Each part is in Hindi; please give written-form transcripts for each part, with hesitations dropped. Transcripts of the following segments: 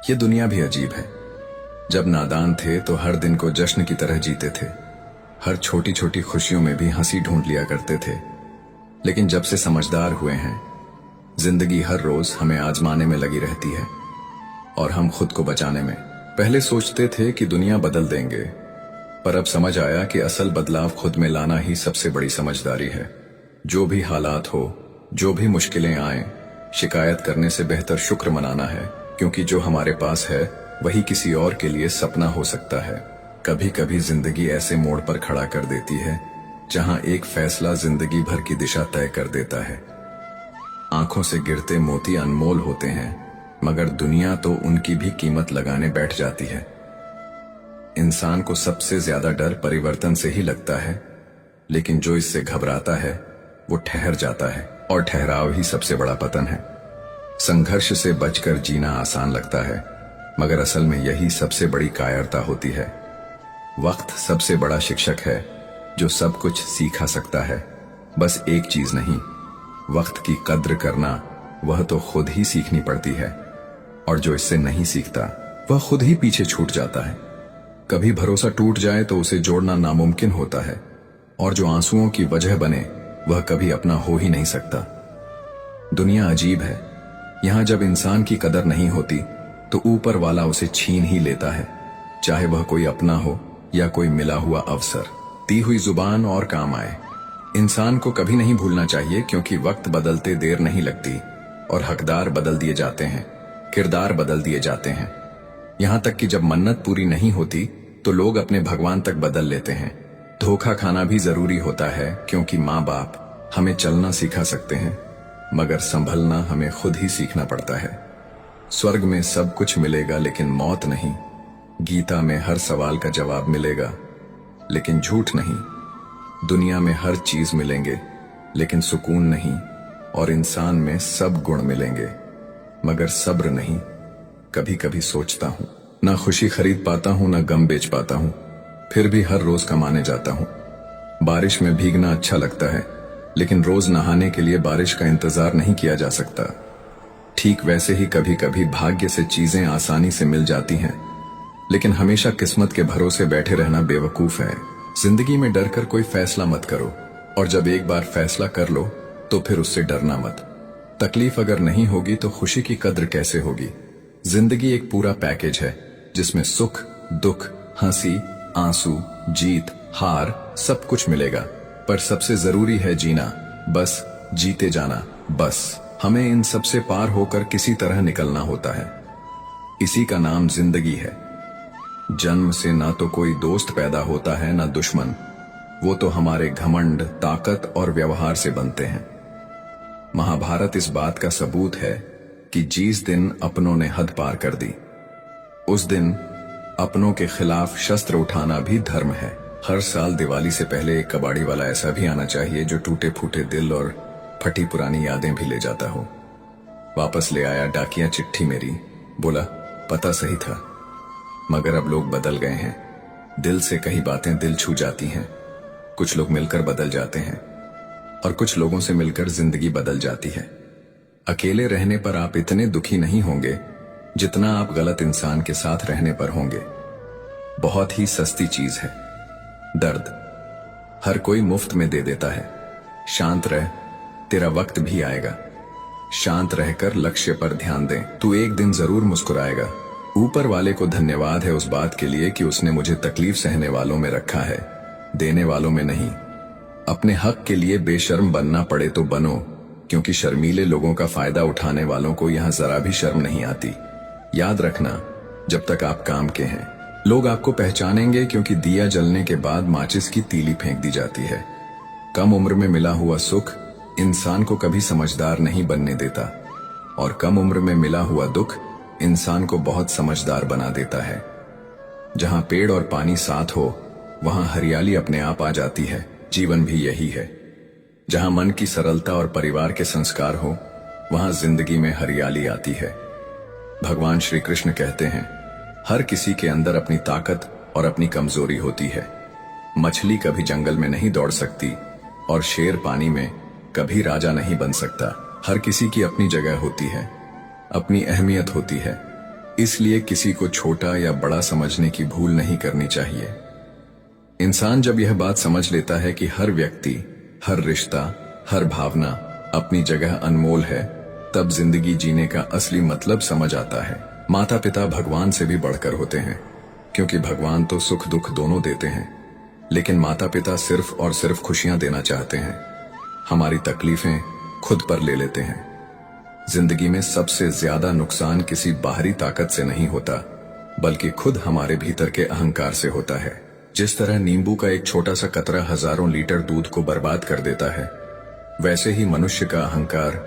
ये दुनिया भी अजीब है। जब नादान थे तो हर दिन को जश्न की तरह जीते थे, हर छोटी छोटी खुशियों में भी हंसी ढूंढ लिया करते थे। लेकिन जब से समझदार हुए हैं, जिंदगी हर रोज हमें आजमाने में लगी रहती है और हम खुद को बचाने में। पहले सोचते थे कि दुनिया बदल देंगे, पर अब समझ आया कि असल बदलाव खुद में लाना ही सबसे बड़ी समझदारी है। जो भी हालात हो, जो भी मुश्किलें आए, शिकायत करने से बेहतर शुक्र मनाना है, क्योंकि जो हमारे पास है वही किसी और के लिए सपना हो सकता है। कभी कभी जिंदगी ऐसे मोड़ पर खड़ा कर देती है जहां एक फैसला जिंदगी भर की दिशा तय कर देता है। आंखों से गिरते मोती अनमोल होते हैं, मगर दुनिया तो उनकी भी कीमत लगाने बैठ जाती है। इंसान को सबसे ज्यादा डर परिवर्तन से ही लगता है, लेकिन जो इससे घबराता है वो ठहर जाता है, और ठहराव ही सबसे बड़ा पतन है। संघर्ष से बचकर जीना आसान लगता है, मगर असल में यही सबसे बड़ी कायरता होती है। वक्त सबसे बड़ा शिक्षक है जो सब कुछ सिखा सकता है, बस एक चीज नहीं, वक्त की कद्र करना वह तो खुद ही सीखनी पड़ती है, और जो इससे नहीं सीखता वह खुद ही पीछे छूट जाता है। कभी भरोसा टूट जाए तो उसे जोड़ना नामुमकिन होता है, और जो आंसुओं की वजह बने वह कभी अपना हो ही नहीं सकता। दुनिया अजीब है, यहां जब इंसान की कदर नहीं होती तो ऊपर वाला उसे छीन ही लेता है, चाहे वह कोई अपना हो या कोई मिला हुआ अवसर। दी हुई जुबान और काम आए। इंसान को कभी नहीं भूलना चाहिए, क्योंकि वक्त बदलते देर नहीं लगती, और हकदार बदल दिए जाते हैं, किरदार बदल दिए जाते हैं। यहां तक कि जब मन्नत पूरी नहीं होती तो लोग अपने भगवान तक बदल लेते हैं। धोखा खाना भी जरूरी होता है, क्योंकि माँ बाप हमें चलना सिखा सकते हैं, मगर संभलना हमें खुद ही सीखना पड़ता है। स्वर्ग में सब कुछ मिलेगा लेकिन मौत नहीं। गीता में हर सवाल का जवाब मिलेगा लेकिन झूठ नहीं। दुनिया में हर चीज मिलेंगे लेकिन सुकून नहीं, और इंसान में सब गुण मिलेंगे मगर सब्र नहीं। कभी कभी सोचता हूं, ना खुशी खरीद पाता हूं, ना गम बेच पाता हूं, फिर भी हर रोज कमाने जाता हूं। बारिश में भीगना अच्छा लगता है, लेकिन रोज नहाने के लिए बारिश का इंतजार नहीं किया जा सकता। ठीक वैसे ही कभी कभी भाग्य से चीजें आसानी से मिल जाती हैं, लेकिन हमेशा किस्मत के भरोसे बैठे रहना बेवकूफ है। जिंदगी में डर कर कोई फैसला मत करो, और जब एक बार फैसला कर लो तो फिर उससे डरना मत। तकलीफ अगर नहीं होगी तो खुशी की कद्र कैसे होगी। जिंदगी एक पूरा पैकेज है जिसमें सुख, दुख, हंसी, आंसू, जीत, हार सब कुछ मिलेगा, पर सबसे जरूरी है जीना, बस जीते जाना। बस हमें इन सब से पार होकर किसी तरह निकलना होता है। इसी का नाम जिंदगी है। जन्म से ना तो कोई दोस्त पैदा होता है ना दुश्मन, वो तो हमारे घमंड, ताकत और व्यवहार से बनते हैं। महाभारत इस बात का सबूत है कि जिस दिन अपनों ने हद पार कर दी, उस दिन अपनों के खिलाफ शस्त्र उठाना भी धर्म है। हर साल दिवाली से पहले एक कबाड़ी वाला ऐसा भी आना चाहिए जो टूटे फूटे दिल और फटी पुरानी यादें भी ले जाता हो। वापस ले आया डाकिया चिट्ठी मेरी, बोला पता सही था, मगर अब लोग बदल गए हैं। दिल से कही बातें दिल छू जाती हैं। कुछ लोग मिलकर बदल जाते हैं, और कुछ लोगों से मिलकर जिंदगी बदल जाती है। अकेले रहने पर आप इतने दुखी नहीं होंगे जितना आप गलत इंसान के साथ रहने पर होंगे। बहुत ही सस्ती चीज है दर्द, हर कोई मुफ्त में दे देता है। शांत रह, तेरा वक्त भी आएगा। शांत रहकर लक्ष्य पर ध्यान दे, तू एक दिन जरूर मुस्कुराएगा। ऊपर वाले को धन्यवाद है उस बात के लिए कि उसने मुझे तकलीफ सहने वालों में रखा है, देने वालों में नहीं। अपने हक के लिए बेशर्म बनना पड़े तो बनो, क्योंकि शर्मीले लोगों का फायदा उठाने वालों को यहां जरा भी शर्म नहीं आती। याद रखना, जब तक आप काम के हैं लोग आपको पहचानेंगे, क्योंकि दिया जलने के बाद माचिस की तीली फेंक दी जाती है। कम उम्र में मिला हुआ सुख इंसान को कभी समझदार नहीं बनने देता, और कम उम्र में मिला हुआ दुख इंसान को बहुत समझदार बना देता है। जहां पेड़ और पानी साथ हो वहां हरियाली अपने आप आ जाती है। जीवन भी यही है, जहां मन की सरलता और परिवार के संस्कार हो वहां जिंदगी में हरियाली आती है। भगवान श्री कृष्ण कहते हैं, हर किसी के अंदर अपनी ताकत और अपनी कमजोरी होती है। मछली कभी जंगल में नहीं दौड़ सकती, और शेर पानी में कभी राजा नहीं बन सकता। हर किसी की अपनी जगह होती है, अपनी अहमियत होती है। इसलिए किसी को छोटा या बड़ा समझने की भूल नहीं करनी चाहिए। इंसान जब यह बात समझ लेता है कि हर व्यक्ति, हर रिश्ता, हर भावना अपनी जगह अनमोल है, तब जिंदगी जीने का असली मतलब समझ आता है। माता पिता भगवान से भी बढ़कर होते हैं, क्योंकि भगवान तो सुख दुख दोनों देते हैं, लेकिन माता पिता सिर्फ और सिर्फ खुशियां देना चाहते हैं। हमारी तकलीफें खुद पर ले लेते हैं। जिंदगी में सबसे ज्यादा नुकसान किसी बाहरी ताकत से नहीं होता, बल्कि खुद हमारे भीतर के अहंकार से होता है। जिस तरह नींबू का एक छोटा सा कतरा हजारों लीटर दूध को बर्बाद कर देता है, वैसे ही मनुष्य का अहंकार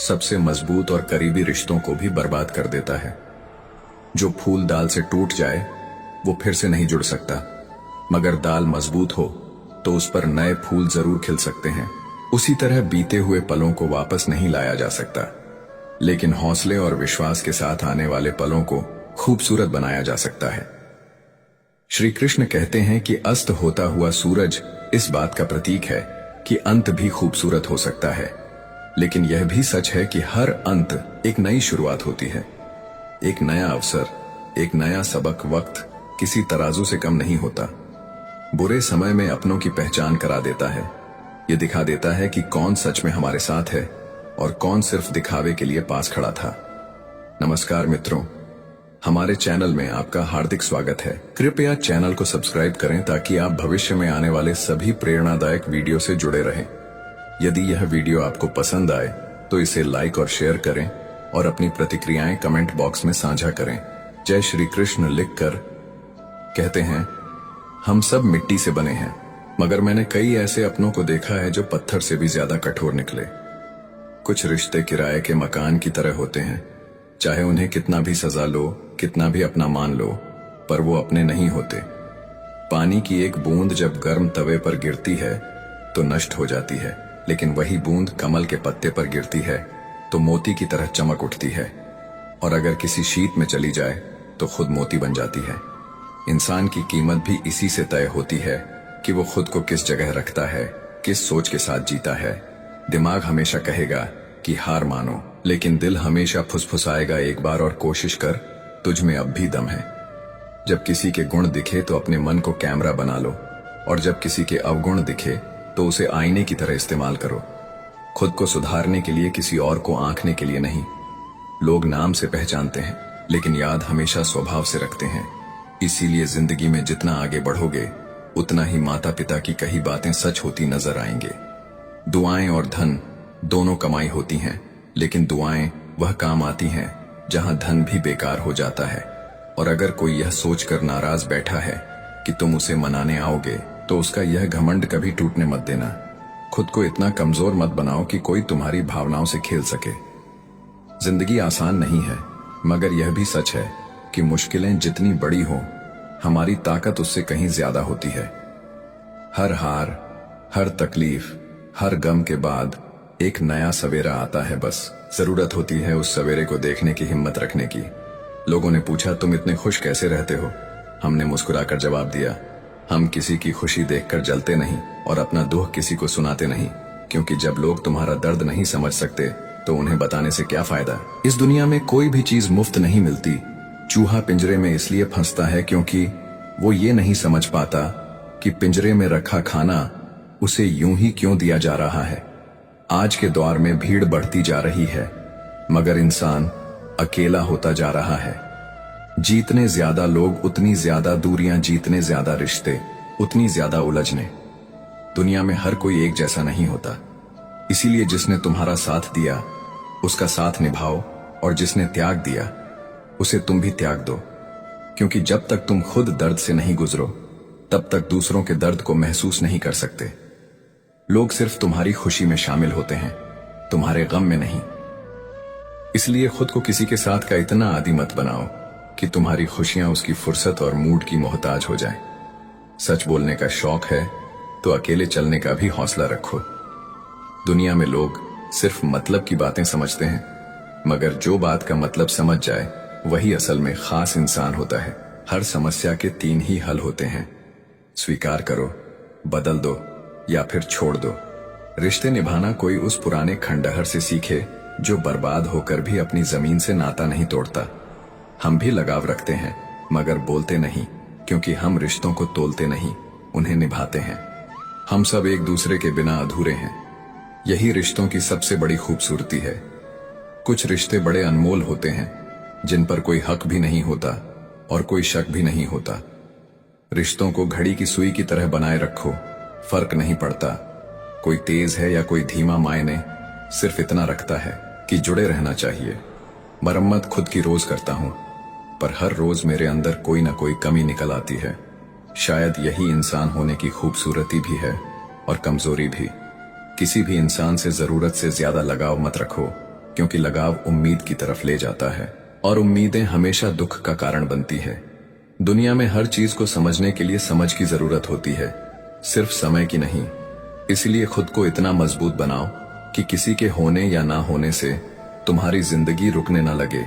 सबसे मजबूत और करीबी रिश्तों को भी बर्बाद कर देता है। जो फूल दाल से टूट जाए वो फिर से नहीं जुड़ सकता, मगर दाल मजबूत हो तो उस पर नए फूल जरूर खिल सकते हैं। उसी तरह बीते हुए पलों को वापस नहीं लाया जा सकता, लेकिन हौसले और विश्वास के साथ आने वाले पलों को खूबसूरत बनाया जा सकता है। श्री कृष्ण कहते हैं कि अस्त होता हुआ सूरज इस बात का प्रतीक है कि अंत भी खूबसूरत हो सकता है, लेकिन यह भी सच है कि हर अंत एक नई शुरुआत होती है। एक नया अवसर, एक नया सबक वक्त किसी तराजू से कम नहीं होता। बुरे समय में अपनों की पहचान करा देता है। यह दिखा देता है कि कौन सच में हमारे साथ है और कौन सिर्फ दिखावे के लिए पास खड़ा था। नमस्कार मित्रों, हमारे चैनल में आपका हार्दिक स्वागत है। कृपया चैनल को सब्सक्राइब करें ताकि आप भविष्य में आने वाले सभी प्रेरणादायक वीडियो से जुड़े रहें। यदि यह वीडियो आपको पसंद आए तो इसे लाइक और शेयर करें और अपनी प्रतिक्रियाएं कमेंट बॉक्स में साझा करें। जय श्री कृष्ण लिखकर कहते हैं, हम सब मिट्टी से बने हैं, मगर मैंने कई ऐसे अपनों को देखा है जो पत्थर से भी ज्यादा कठोर निकले। कुछ रिश्ते किराए के मकान की तरह होते हैं, चाहे उन्हें कितना भी सजा लो, कितना भी अपना मान लो, पर वो अपने नहीं होते। पानी की एक बूंद जब गर्म तवे पर गिरती है तो नष्ट हो जाती है, लेकिन वही बूंद कमल के पत्ते पर गिरती है तो मोती की तरह चमक उठती है, और अगर किसी शीत में चली जाए तो खुद मोती बन जाती है। इंसान की कीमत भी इसी से तय होती है कि वो खुद को किस जगह रखता है, किस सोच के साथ जीता है। दिमाग हमेशा कहेगा कि हार मानो, लेकिन दिल हमेशा फुसफुसाएगा, एक बार और कोशिश कर, तुझ में अब भी दम है। जब किसी के गुण दिखे तो अपने मन को कैमरा बना लो, और जब किसी के अवगुण दिखे तो उसे आईने की तरह इस्तेमाल करो। खुद को सुधारने के लिए किसी और को आंकने के लिए नहीं। लोग नाम से पहचानते हैं, लेकिन याद हमेशा स्वभाव से रखते हैं। इसीलिए जिंदगी में जितना आगे बढ़ोगे उतना ही माता पिता की कही बातें सच होती नजर आएंगे। दुआएं और धन दोनों कमाई होती हैं, लेकिन दुआएं वह काम आती हैं जहां धन भी बेकार हो जाता है। और अगर कोई यह सोचकर नाराज बैठा है कि तुम उसे मनाने आओगे, तो उसका यह घमंड कभी टूटने मत देना। खुद को इतना कमजोर मत बनाओ कि कोई तुम्हारी भावनाओं से खेल सके। जिंदगी आसान नहीं है, मगर यह भी सच है कि मुश्किलें जितनी बड़ी हो, हमारी ताकत उससे कहीं ज्यादा होती है। हर हार, हर तकलीफ, हर गम के बाद एक नया सवेरा आता है। बस जरूरत होती है उस सवेरे को देखने की हिम्मत रखने की। लोगों ने पूछा, तुम इतने खुश कैसे रहते हो? हमने मुस्कुराकर जवाब दिया, हम किसी की खुशी देखकर जलते नहीं और अपना दुख किसी को सुनाते नहीं, क्योंकि जब लोग तुम्हारा दर्द नहीं समझ सकते तो उन्हें बताने से क्या फायदा। इस दुनिया में कोई भी चीज मुफ्त नहीं मिलती। चूहा पिंजरे में इसलिए फंसता है क्योंकि वो ये नहीं समझ पाता कि पिंजरे में रखा खाना उसे यूं ही क्यों दिया जा रहा है। आज के दौर में भीड़ बढ़ती जा रही है, मगर इंसान अकेला होता जा रहा है। जीतने ज्यादा लोग उतनी ज्यादा दूरियां, जीतने ज्यादा रिश्ते उतनी ज्यादा उलझने। दुनिया में हर कोई एक जैसा नहीं होता, इसीलिए जिसने तुम्हारा साथ दिया उसका साथ निभाओ, और जिसने त्याग दिया उसे तुम भी त्याग दो। क्योंकि जब तक तुम खुद दर्द से नहीं गुजरो, तब तक दूसरों के दर्द को महसूस नहीं कर सकते। लोग सिर्फ तुम्हारी खुशी में शामिल होते हैं, तुम्हारे गम में नहीं। इसलिए खुद को किसी के साथ का इतना आदी मत बनाओ कि तुम्हारी खुशियां उसकी फुर्सत और मूड की मोहताज हो जाएं। सच बोलने का शौक है तो अकेले चलने का भी हौसला रखो। दुनिया में लोग सिर्फ मतलब की बातें समझते हैं, मगर जो बात का मतलब समझ जाए वही असल में खास इंसान होता है। हर समस्या के 3 ही हल होते हैं, स्वीकार करो, बदल दो या फिर छोड़ दो। रिश्ते निभाना कोई उस पुराने खंडहर से सीखे जो बर्बाद होकर भी अपनी जमीन से नाता नहीं तोड़ता। हम भी लगाव रखते हैं, मगर बोलते नहीं, क्योंकि हम रिश्तों को तोलते नहीं, उन्हें निभाते हैं। हम सब एक दूसरे के बिना अधूरे हैं। यही रिश्तों की सबसे बड़ी खूबसूरती है। कुछ रिश्ते बड़े अनमोल होते हैं, जिन पर कोई हक भी नहीं होता और कोई शक भी नहीं होता। रिश्तों को घड़ी की सुई की तरह बनाए रखो, फर्क नहीं पड़ता कोई तेज है या कोई धीमा, मायने सिर्फ इतना रखता है कि जुड़े रहना चाहिए। मरम्मत खुद की रोज करता हूं, पर हर रोज मेरे अंदर कोई ना कोई कमी निकल आती है। शायद यही इंसान होने की खूबसूरती भी है और कमजोरी भी। किसी भी इंसान से जरूरत से ज्यादा लगाव मत रखो, क्योंकि लगाव उम्मीद की तरफ ले जाता है और उम्मीदें हमेशा दुख का कारण बनती है। दुनिया में हर चीज को समझने के लिए समझ की जरूरत होती है, सिर्फ समय की नहीं। इसलिए खुद को इतना मजबूत बनाओ कि किसी के होने या ना होने से तुम्हारी जिंदगी रुकने ना लगे।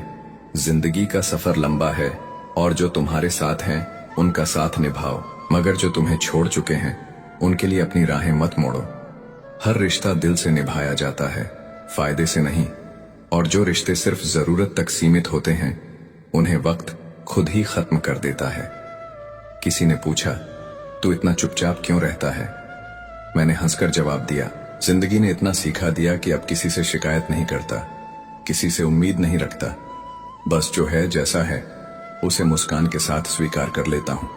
जिंदगी का सफर लंबा है और जो तुम्हारे साथ हैं उनका साथ निभाओ, मगर जो तुम्हें छोड़ चुके हैं उनके लिए अपनी राहें मत मोड़ो। हर रिश्ता दिल से निभाया जाता है, फायदे से नहीं। और जो रिश्ते सिर्फ जरूरत तक सीमित होते हैं उन्हें वक्त खुद ही खत्म कर देता है। किसी ने पूछा, तू इतना चुपचाप क्यों रहता है? मैंने हंसकर जवाब दिया, जिंदगी ने इतना सिखा दिया कि अब किसी से शिकायत नहीं करता, किसी से उम्मीद नहीं रखता। बस जो है जैसा है उसे मुस्कान के साथ स्वीकार कर लेता हूं।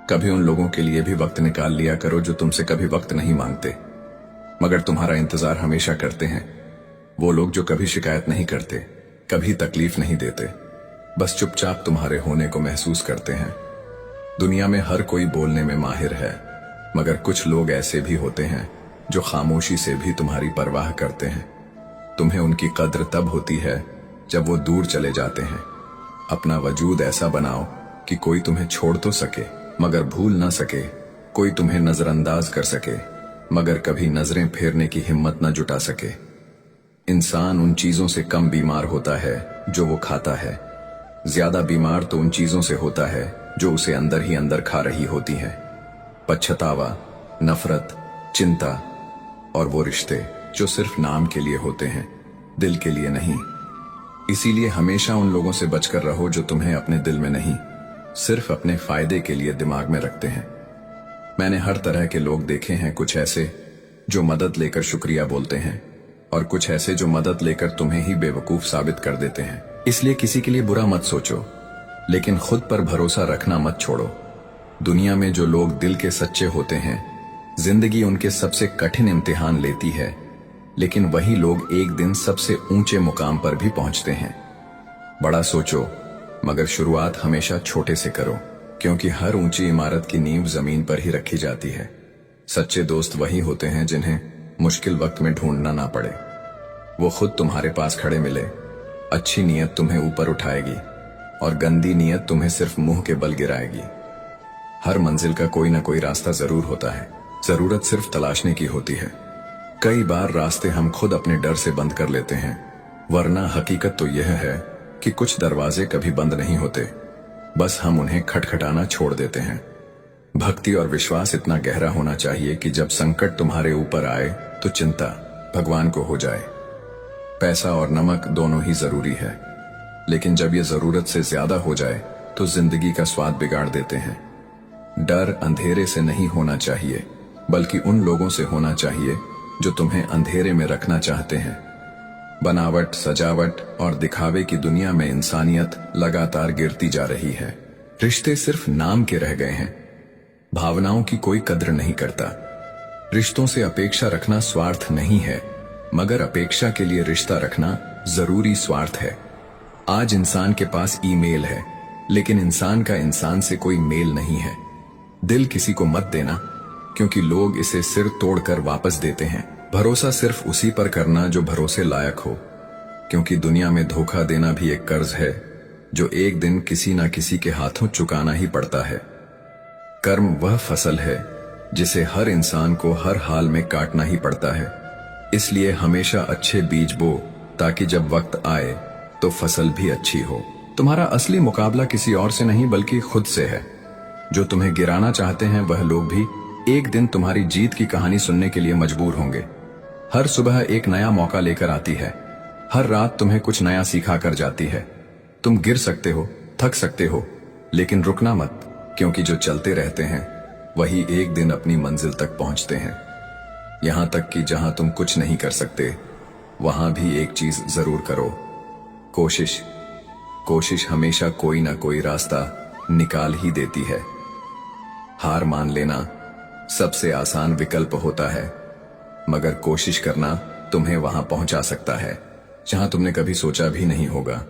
कभी उन लोगों के लिए भी वक्त निकाल लिया करो जो तुमसे कभी वक्त नहीं मांगते, मगर तुम्हारा इंतजार हमेशा करते हैं। वो लोग जो कभी शिकायत नहीं करते, कभी तकलीफ नहीं देते, बस चुपचाप तुम्हारे होने को महसूस करते हैं। दुनिया में हर कोई बोलने में माहिर है, मगर कुछ लोग ऐसे भी होते हैं जो खामोशी से भी तुम्हारी परवाह करते हैं। तुम्हें उनकी कद्र तब होती है जब वो दूर चले जाते हैं। अपना वजूद ऐसा बनाओ कि कोई तुम्हें छोड़ तो सके मगर भूल ना सके, कोई तुम्हें नजरअंदाज कर सके मगर कभी नजरें फेरने की हिम्मत न जुटा सके। इंसान उन चीजों से कम बीमार होता है जो वो खाता है, ज्यादा बीमार तो उन चीजों से होता है जो उसे अंदर ही अंदर खा रही होती हैं। पछतावा, नफरत, चिंता और वो रिश्ते जो सिर्फ नाम के लिए होते हैं, दिल के लिए नहीं। इसीलिए हमेशा उन लोगों से बचकर रहो जो तुम्हें अपने दिल में नहीं, सिर्फ अपने फायदे के लिए दिमाग में रखते हैं। मैंने हर तरह के लोग देखे हैं, कुछ ऐसे जो मदद लेकर शुक्रिया बोलते हैं और कुछ ऐसे जो मदद लेकर तुम्हें ही बेवकूफ साबित कर देते हैं। इसलिए किसी के लिए बुरा मत सोचो, लेकिन खुद पर भरोसा रखना मत छोड़ो। दुनिया में जो लोग दिल के सच्चे होते हैं, जिंदगी उनके सबसे कठिन इम्तिहान लेती है, लेकिन वही लोग एक दिन सबसे ऊंचे मुकाम पर भी पहुंचते हैं। बड़ा सोचो, मगर शुरुआत हमेशा छोटे से करो, क्योंकि हर ऊंची इमारत की नींव जमीन पर ही रखी जाती है। सच्चे दोस्त वही होते हैं जिन्हें मुश्किल वक्त में ढूंढना ना पड़े। वो खुद तुम्हारे पास खड़े मिले। अच्छी नीयत तुम्हें ऊपर उठाएगी और गंदी नीयत तुम्हें सिर्फ मुंह के बल गिराएगी। हर मंजिल का कोई ना कोई रास्ता जरूर होता है, जरूरत सिर्फ तलाशने की होती है। कई बार रास्ते हम खुद अपने डर से बंद कर लेते हैं, वरना हकीकत तो यह है कि कुछ दरवाजे कभी बंद नहीं होते, बस हम उन्हें खटखटाना छोड़ देते हैं। भक्ति और विश्वास इतना गहरा होना चाहिए कि जब संकट तुम्हारे ऊपर आए तो चिंता भगवान को हो जाए। पैसा और नमक दोनों ही जरूरी है, लेकिन जब यह जरूरत से ज्यादा हो जाए तो जिंदगी का स्वाद बिगाड़ देते हैं। डर अंधेरे से नहीं होना चाहिए, बल्कि उन लोगों से होना चाहिए जो तुम्हें अंधेरे में रखना चाहते हैं। बनावट, सजावट और दिखावे की दुनिया में इंसानियत लगातार गिरती जा रही है। रिश्ते सिर्फ नाम के रह गए हैं, भावनाओं की कोई कद्र नहीं करता। रिश्तों से अपेक्षा रखना स्वार्थ नहीं है, मगर अपेक्षा के लिए रिश्ता रखना जरूरी स्वार्थ है। आज इंसान के पास ईमेल है, लेकिन इंसान का इंसान से कोई मेल नहीं है। दिल किसी को मत देना, क्योंकि लोग इसे सिर तोड़कर वापस देते हैं। भरोसा सिर्फ उसी पर करना जो भरोसे लायक हो, क्योंकि दुनिया में धोखा देना भी एक कर्ज है जो एक दिन किसी ना किसी के हाथों चुकाना ही पड़ता है। कर्म वह फसल है जिसे हर इंसान को हर हाल में काटना ही पड़ता है। इसलिए हमेशा अच्छे बीज बो, ताकि जब वक्त आए तो फसल भी अच्छी हो। तुम्हारा असली मुकाबला किसी और से नहीं बल्कि खुद से है। जो तुम्हें गिराना चाहते हैं वह लोग भी एक दिन तुम्हारी जीत की कहानी सुनने के लिए मजबूर होंगे। हर सुबह एक नया मौका लेकर आती है, हर रात तुम्हें कुछ नया सिखा कर जाती है। तुम गिर सकते हो, थक सकते हो, लेकिन रुकना मत, क्योंकि जो चलते रहते हैं वही एक दिन अपनी मंजिल तक पहुंचते हैं। यहां तक कि जहां तुम कुछ नहीं कर सकते वहां भी एक चीज जरूर करो, कोशिश। कोशिश हमेशा कोई ना कोई रास्ता निकाल ही देती है। हार मान लेना सबसे आसान विकल्प होता है, मगर कोशिश करना तुम्हें वहां पहुंचा सकता है जहां तुमने कभी सोचा भी नहीं होगा।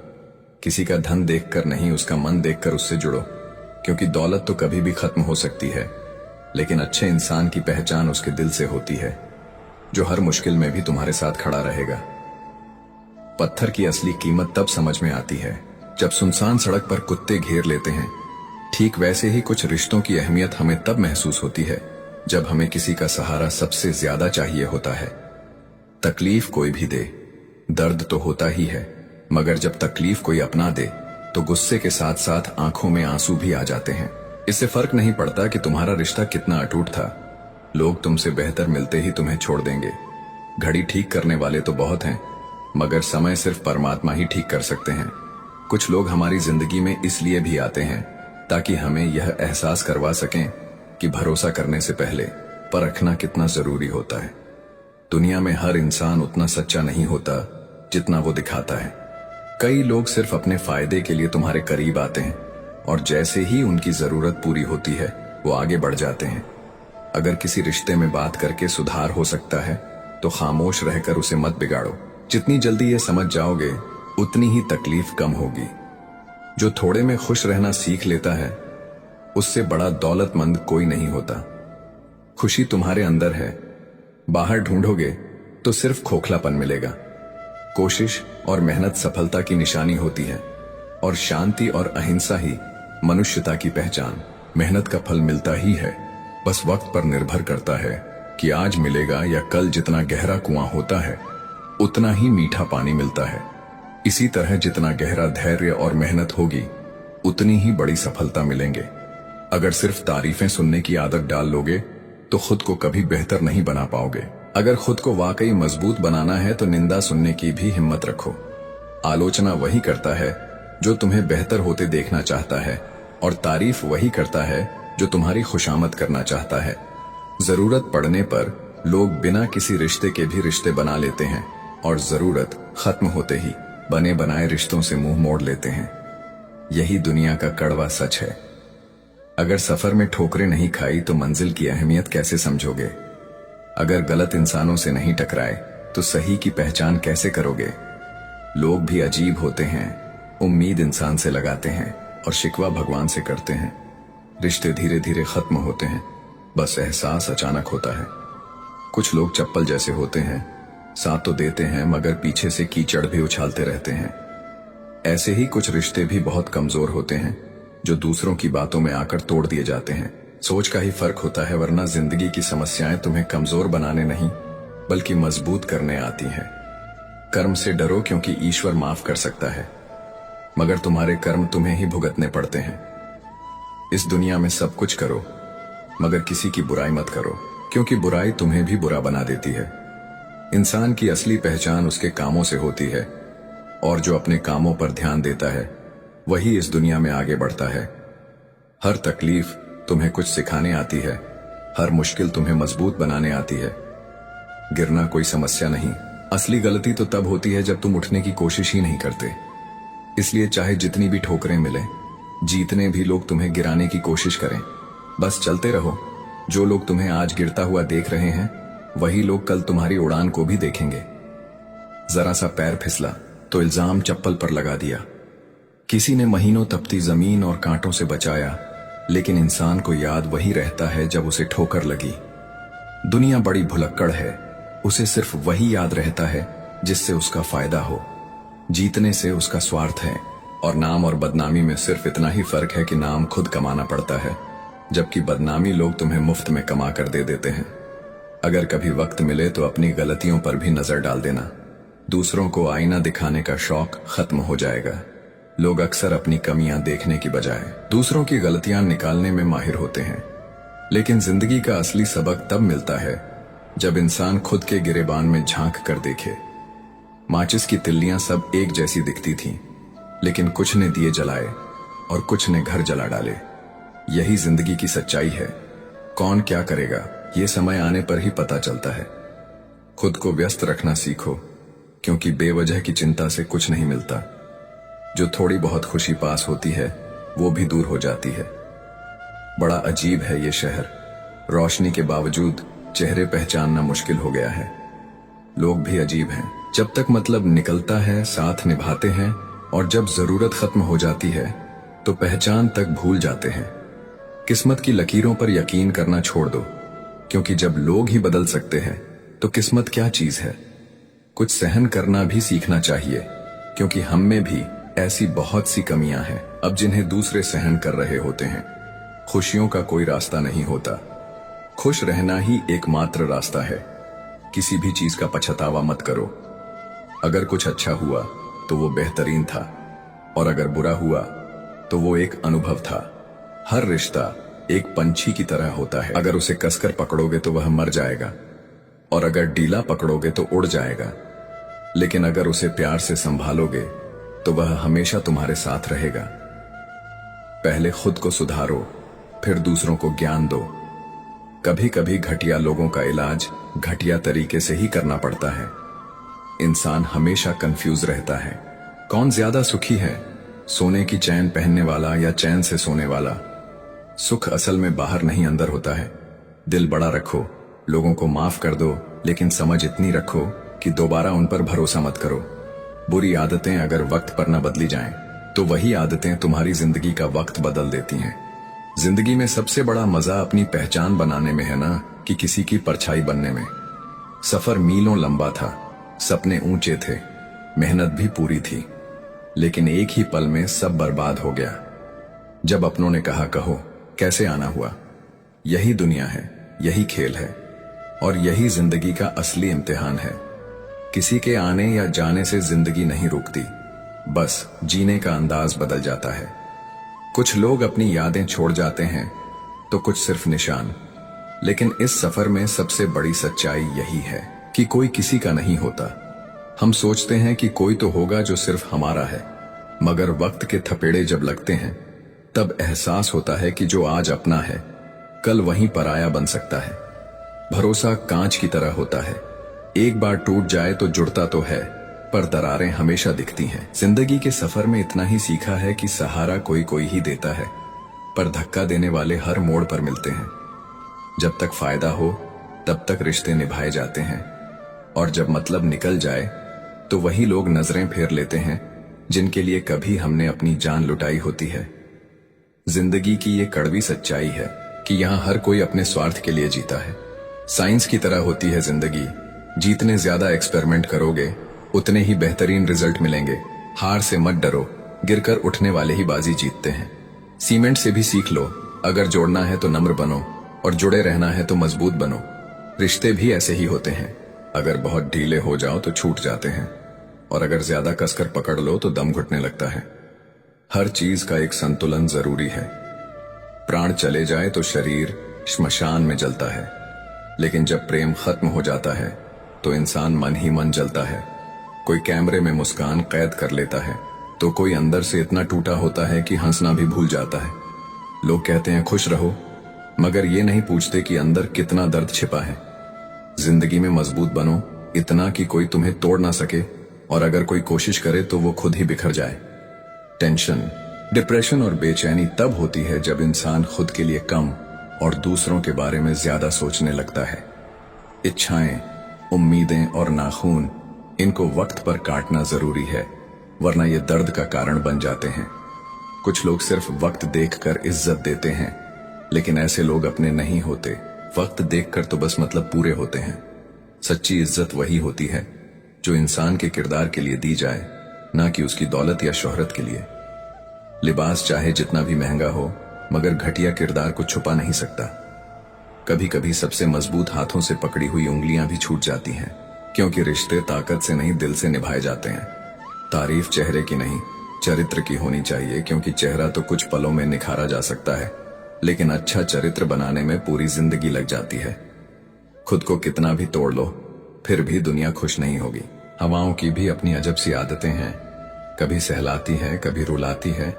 किसी का धन देखकर नहीं, उसका मन देखकर उससे जुड़ो, क्योंकि दौलत तो कभी भी खत्म हो सकती है, लेकिन अच्छे इंसान की पहचान उसके दिल से होती है, जो हर मुश्किल में भी तुम्हारे साथ खड़ा रहेगा। पत्थर की असली कीमत तब समझ में आती है जब सुनसान सड़क पर कुत्ते घेर लेते हैं। ठीक वैसे ही कुछ रिश्तों की अहमियत हमें तब महसूस होती है जब हमें किसी का सहारा सबसे ज्यादा चाहिए होता है। तकलीफ कोई भी दे, दर्द तो होता ही है, मगर जब तकलीफ कोई अपना दे तो गुस्से के साथ साथ आंखों में आंसू भी आ जाते हैं। इससे फर्क नहीं पड़ता कि तुम्हारा रिश्ता कितना अटूट था, लोग तुमसे बेहतर मिलते ही तुम्हें छोड़ देंगे। घड़ी ठीक करने वाले तो बहुत हैं, मगर समय सिर्फ परमात्मा ही ठीक कर सकते हैं। कुछ लोग हमारी जिंदगी में इसलिए भी आते हैं ताकि हमें यह एहसास करवा सकें कि भरोसा करने से पहले परखना कितना जरूरी होता है। दुनिया में हर इंसान उतना सच्चा नहीं होता जितना वो दिखाता है। कई लोग सिर्फ अपने फायदे के लिए तुम्हारे करीब आते हैं और जैसे ही उनकी जरूरत पूरी होती है वो आगे बढ़ जाते हैं। अगर किसी रिश्ते में बात करके सुधार हो सकता है तो खामोश रहकर उसे मत बिगाड़ो। जितनी जल्दी ये समझ जाओगे उतनी ही तकलीफ कम होगी। जो थोड़े में खुश रहना सीख लेता है उससे बड़ा दौलतमंद कोई नहीं होता। खुशी तुम्हारे अंदर है, बाहर ढूंढोगे तो सिर्फ खोखलापन मिलेगा। कोशिश और मेहनत सफलता की निशानी होती है, और शांति और अहिंसा ही मनुष्यता की पहचान। मेहनत का फल मिलता ही है, बस वक्त पर निर्भर करता है कि आज मिलेगा या कल। जितना गहरा कुआं होता है उतना ही मीठा पानी मिलता है। इसी तरह जितना गहरा धैर्य और मेहनत होगी उतनी ही बड़ी सफलता मिलेंगे। अगर सिर्फ तारीफें सुनने की आदत डाल लोगे तो खुद को कभी बेहतर नहीं बना पाओगे। अगर खुद को वाकई मजबूत बनाना है तो निंदा सुनने की भी हिम्मत रखो। आलोचना वही करता है जो तुम्हें बेहतर होते देखना चाहता है, और तारीफ वही करता है जो तुम्हारी खुशामद करना चाहता है। जरूरत पड़ने पर लोग बिना किसी रिश्ते के भी रिश्ते बना लेते हैं, और जरूरत खत्म होते ही बने बनाए रिश्तों से मुंह मोड़ लेते हैं। यही दुनिया का कड़वा सच है। अगर सफर में ठोकरें नहीं खाई तो मंजिल की अहमियत कैसे समझोगे? अगर गलत इंसानों से नहीं टकराए तो सही की पहचान कैसे करोगे? लोग भी अजीब होते हैं, उम्मीद इंसान से लगाते हैं और शिकवा भगवान से करते हैं। रिश्ते धीरे धीरे खत्म होते हैं, बस एहसास अचानक होता है। कुछ लोग चप्पल जैसे होते हैं, साथ तो देते हैं मगर पीछे से कीचड़ भी उछालते रहते हैं। ऐसे ही कुछ रिश्ते भी बहुत कमजोर होते हैं, जो दूसरों की बातों में आकर तोड़ दिए जाते हैं। सोच का ही फर्क होता है, वरना जिंदगी की समस्याएं तुम्हें कमजोर बनाने नहीं बल्कि मजबूत करने आती हैं। कर्म से डरो क्योंकि ईश्वर माफ कर सकता है, मगर तुम्हारे कर्म तुम्हें ही भुगतने पड़ते हैं। इस दुनिया में सब कुछ करो मगर किसी की बुराई मत करो, क्योंकि बुराई तुम्हें भी बुरा बना देती है। इंसान की असली पहचान उसके कामों से होती है, और जो अपने कामों पर ध्यान देता है वही इस दुनिया में आगे बढ़ता है। हर तकलीफ तुम्हें कुछ सिखाने आती है, हर मुश्किल तुम्हें मजबूत बनाने आती है। गिरना कोई समस्या नहीं, असली गलती तो तब होती है जब तुम उठने की कोशिश ही नहीं करते। इसलिए चाहे जितनी भी ठोकरें मिले, जीतने भी लोग तुम्हें गिराने की कोशिश करें, बस चलते रहो। जो लोग तुम्हें आज गिरता हुआ देख रहे हैं वही लोग कल तुम्हारी उड़ान को भी देखेंगे। जरा सा पैर फिसला तो इल्जाम चप्पल पर लगा दिया। किसी ने महीनों तपती जमीन और कांटों से बचाया, लेकिन इंसान को याद वही रहता है जब उसे ठोकर लगी। दुनिया बड़ी भुलक्कड़ है, उसे सिर्फ वही याद रहता है जिससे उसका फायदा हो। जीतने से उसका स्वार्थ है, और नाम और बदनामी में सिर्फ इतना ही फर्क है कि नाम खुद कमाना पड़ता है, जबकि बदनामी लोग तुम्हें मुफ्त में कमा कर दे देते हैं। अगर कभी वक्त मिले तो अपनी गलतियों पर भी नजर डाल देना। दूसरों को आईना दिखाने का शौक खत्म हो जाएगा। लोग अक्सर अपनी कमियां देखने की बजाय दूसरों की गलतियां निकालने में माहिर होते हैं, लेकिन जिंदगी का असली सबक तब मिलता है जब इंसान खुद के गिरेबान में झांक कर देखे। माचिस की तिल्लियां सब एक जैसी दिखती थीं, लेकिन कुछ ने दिए जलाए और कुछ ने घर जला डाले। यही जिंदगी की सच्चाई है। कौन क्या करेगा ये समय आने पर ही पता चलता है। खुद को व्यस्त रखना सीखो, क्योंकि बेवजह की चिंता से कुछ नहीं मिलता। जो थोड़ी बहुत खुशी पास होती है वो भी दूर हो जाती है। बड़ा अजीब है ये शहर। रोशनी के बावजूद चेहरे पहचानना मुश्किल हो गया है। लोग भी अजीब हैं। जब तक मतलब निकलता है साथ निभाते हैं, और जब जरूरत खत्म हो जाती है तो पहचान तक भूल जाते हैं। किस्मत की लकीरों पर यकीन करना छोड़ दो, क्योंकि जब लोग ही बदल सकते हैं तो किस्मत क्या चीज है। कुछ सहन करना भी सीखना चाहिए, क्योंकि हम में भी ऐसी बहुत सी कमियां हैं अब जिन्हें दूसरे सहन कर रहे होते हैं। खुशियों का कोई रास्ता नहीं होता, खुश रहना ही एकमात्र रास्ता है। किसी भी चीज का पछतावा मत करो। अगर कुछ अच्छा हुआ तो वो बेहतरीन था, और अगर बुरा हुआ तो वो एक अनुभव था। हर रिश्ता एक पंछी की तरह होता है। अगर उसे कसकर पकड़ोगे तो वह मर जाएगा, और अगर ढीला पकड़ोगे तो उड़ जाएगा। लेकिन अगर उसे प्यार से संभालोगे तो वह हमेशा तुम्हारे साथ रहेगा। पहले खुद को सुधारो, फिर दूसरों को ज्ञान दो। कभी कभी घटिया लोगों का इलाज घटिया तरीके से ही करना पड़ता है। इंसान हमेशा कंफ्यूज रहता है। कौन ज्यादा सुखी है, सोने की चैन पहनने वाला या चैन से सोने वाला? सुख असल में बाहर नहीं अंदर होता है। दिल बड़ा रखो, लोगों को माफ कर दो, लेकिन समझ इतनी रखो कि दोबारा उन पर भरोसा मत करो। बुरी आदतें अगर वक्त पर न बदली जाएं, तो वही आदतें तुम्हारी जिंदगी का वक्त बदल देती हैं। जिंदगी में सबसे बड़ा मजा अपनी पहचान बनाने में है ना, कि किसी की परछाई बनने में। सफर मीलों लंबा था, सपने ऊंचे थे, मेहनत भी पूरी थी, लेकिन एक ही पल में सब बर्बाद हो गया। जब अपनों ने कहा कहो कैसे आना हुआ। यही दुनिया है, यही खेल है, और यही जिंदगी का असली इम्तिहान है। किसी के आने या जाने से जिंदगी नहीं रुकती, बस जीने का अंदाज बदल जाता है। कुछ लोग अपनी यादें छोड़ जाते हैं तो कुछ सिर्फ निशान। लेकिन इस सफर में सबसे बड़ी सच्चाई यही है कि कोई किसी का नहीं होता। हम सोचते हैं कि कोई तो होगा जो सिर्फ हमारा है, मगर वक्त के थपेड़े जब लगते हैं तब एहसास होता है कि जो आज अपना है कल वहीं पराया बन सकता है। भरोसा कांच की तरह होता है, एक बार टूट जाए तो जुड़ता तो है, पर दरारें हमेशा दिखती हैं। जिंदगी के सफर में इतना ही सीखा है कि सहारा कोई कोई ही देता है, पर धक्का देने वाले हर मोड़ पर मिलते हैं। जब तक फायदा हो तब तक रिश्ते निभाए जाते हैं, और जब मतलब निकल जाए तो वही लोग नजरें फेर लेते हैं जिनके लिए कभी हमने अपनी जान लुटाई होती है। जिंदगी की ये कड़वी सच्चाई है कि यहाँ हर कोई अपने स्वार्थ के लिए जीता है। साइंस की तरह होती है जिंदगी, जितने ज्यादा एक्सपेरिमेंट करोगे उतने ही बेहतरीन रिजल्ट मिलेंगे। हार से मत डरो, गिरकर उठने वाले ही बाजी जीतते हैं। सीमेंट से भी सीख लो, अगर जोड़ना है तो नम्र बनो, और जुड़े रहना है तो मजबूत बनो। रिश्ते भी ऐसे ही होते हैं, अगर बहुत ढीले हो जाओ तो छूट जाते हैं, और अगर ज्यादा कसकर पकड़ लो तो दम घुटने लगता है। हर चीज का एक संतुलन जरूरी है। प्राण चले जाए तो शरीर श्मशान में जलता है, लेकिन जब प्रेम खत्म हो जाता है तो इंसान मन ही मन जलता है। कोई कैमरे में मुस्कान कैद कर लेता है, तो कोई अंदर से इतना टूटा होता है कि हंसना भी भूल जाता है। लोग कहते हैं खुश रहो, मगर ये नहीं पूछते कि अंदर कितना दर्द छिपा है। जिंदगी में मजबूत बनो, इतना कि कोई तुम्हें तोड़ ना सके, और अगर कोई कोशिश करे तो वो खुद ही बिखर जाए। टेंशन, डिप्रेशन और बेचैनी तब होती है जब इंसान खुद के लिए कम और दूसरों के बारे में ज्यादा सोचने लगता है। इच्छाएं, उम्मीदें और नाखून, इनको वक्त पर काटना जरूरी है, वरना ये दर्द का कारण बन जाते हैं। कुछ लोग सिर्फ वक्त देखकर इज्जत देते हैं, लेकिन ऐसे लोग अपने नहीं होते। वक्त देखकर तो बस मतलब पूरे होते हैं। सच्ची इज्जत वही होती है जो इंसान के किरदार के लिए दी जाए, ना कि उसकी दौलत या शोहरत के लिए। लिबास चाहे जितना भी महंगा हो, मगर घटिया किरदार को छुपा नहीं सकता। कभी कभी सबसे मजबूत हाथों से पकड़ी हुई उंगलियां भी छूट जाती हैं, क्योंकि रिश्ते ताकत से नहीं दिल से निभाए जाते हैं। तारीफ चेहरे की नहीं, चरित्र की होनी चाहिए, क्योंकि चेहरा तो कुछ पलों में निखारा जा सकता है, लेकिन अच्छा चरित्र बनाने में पूरी जिंदगी लग जाती है। खुद को कितना भी तोड़ लो, फिर भी दुनिया खुश नहीं होगी। हवाओं की भी अपनी अजब सी आदतें हैं। कभी सहलाती है, कभी रुलाती है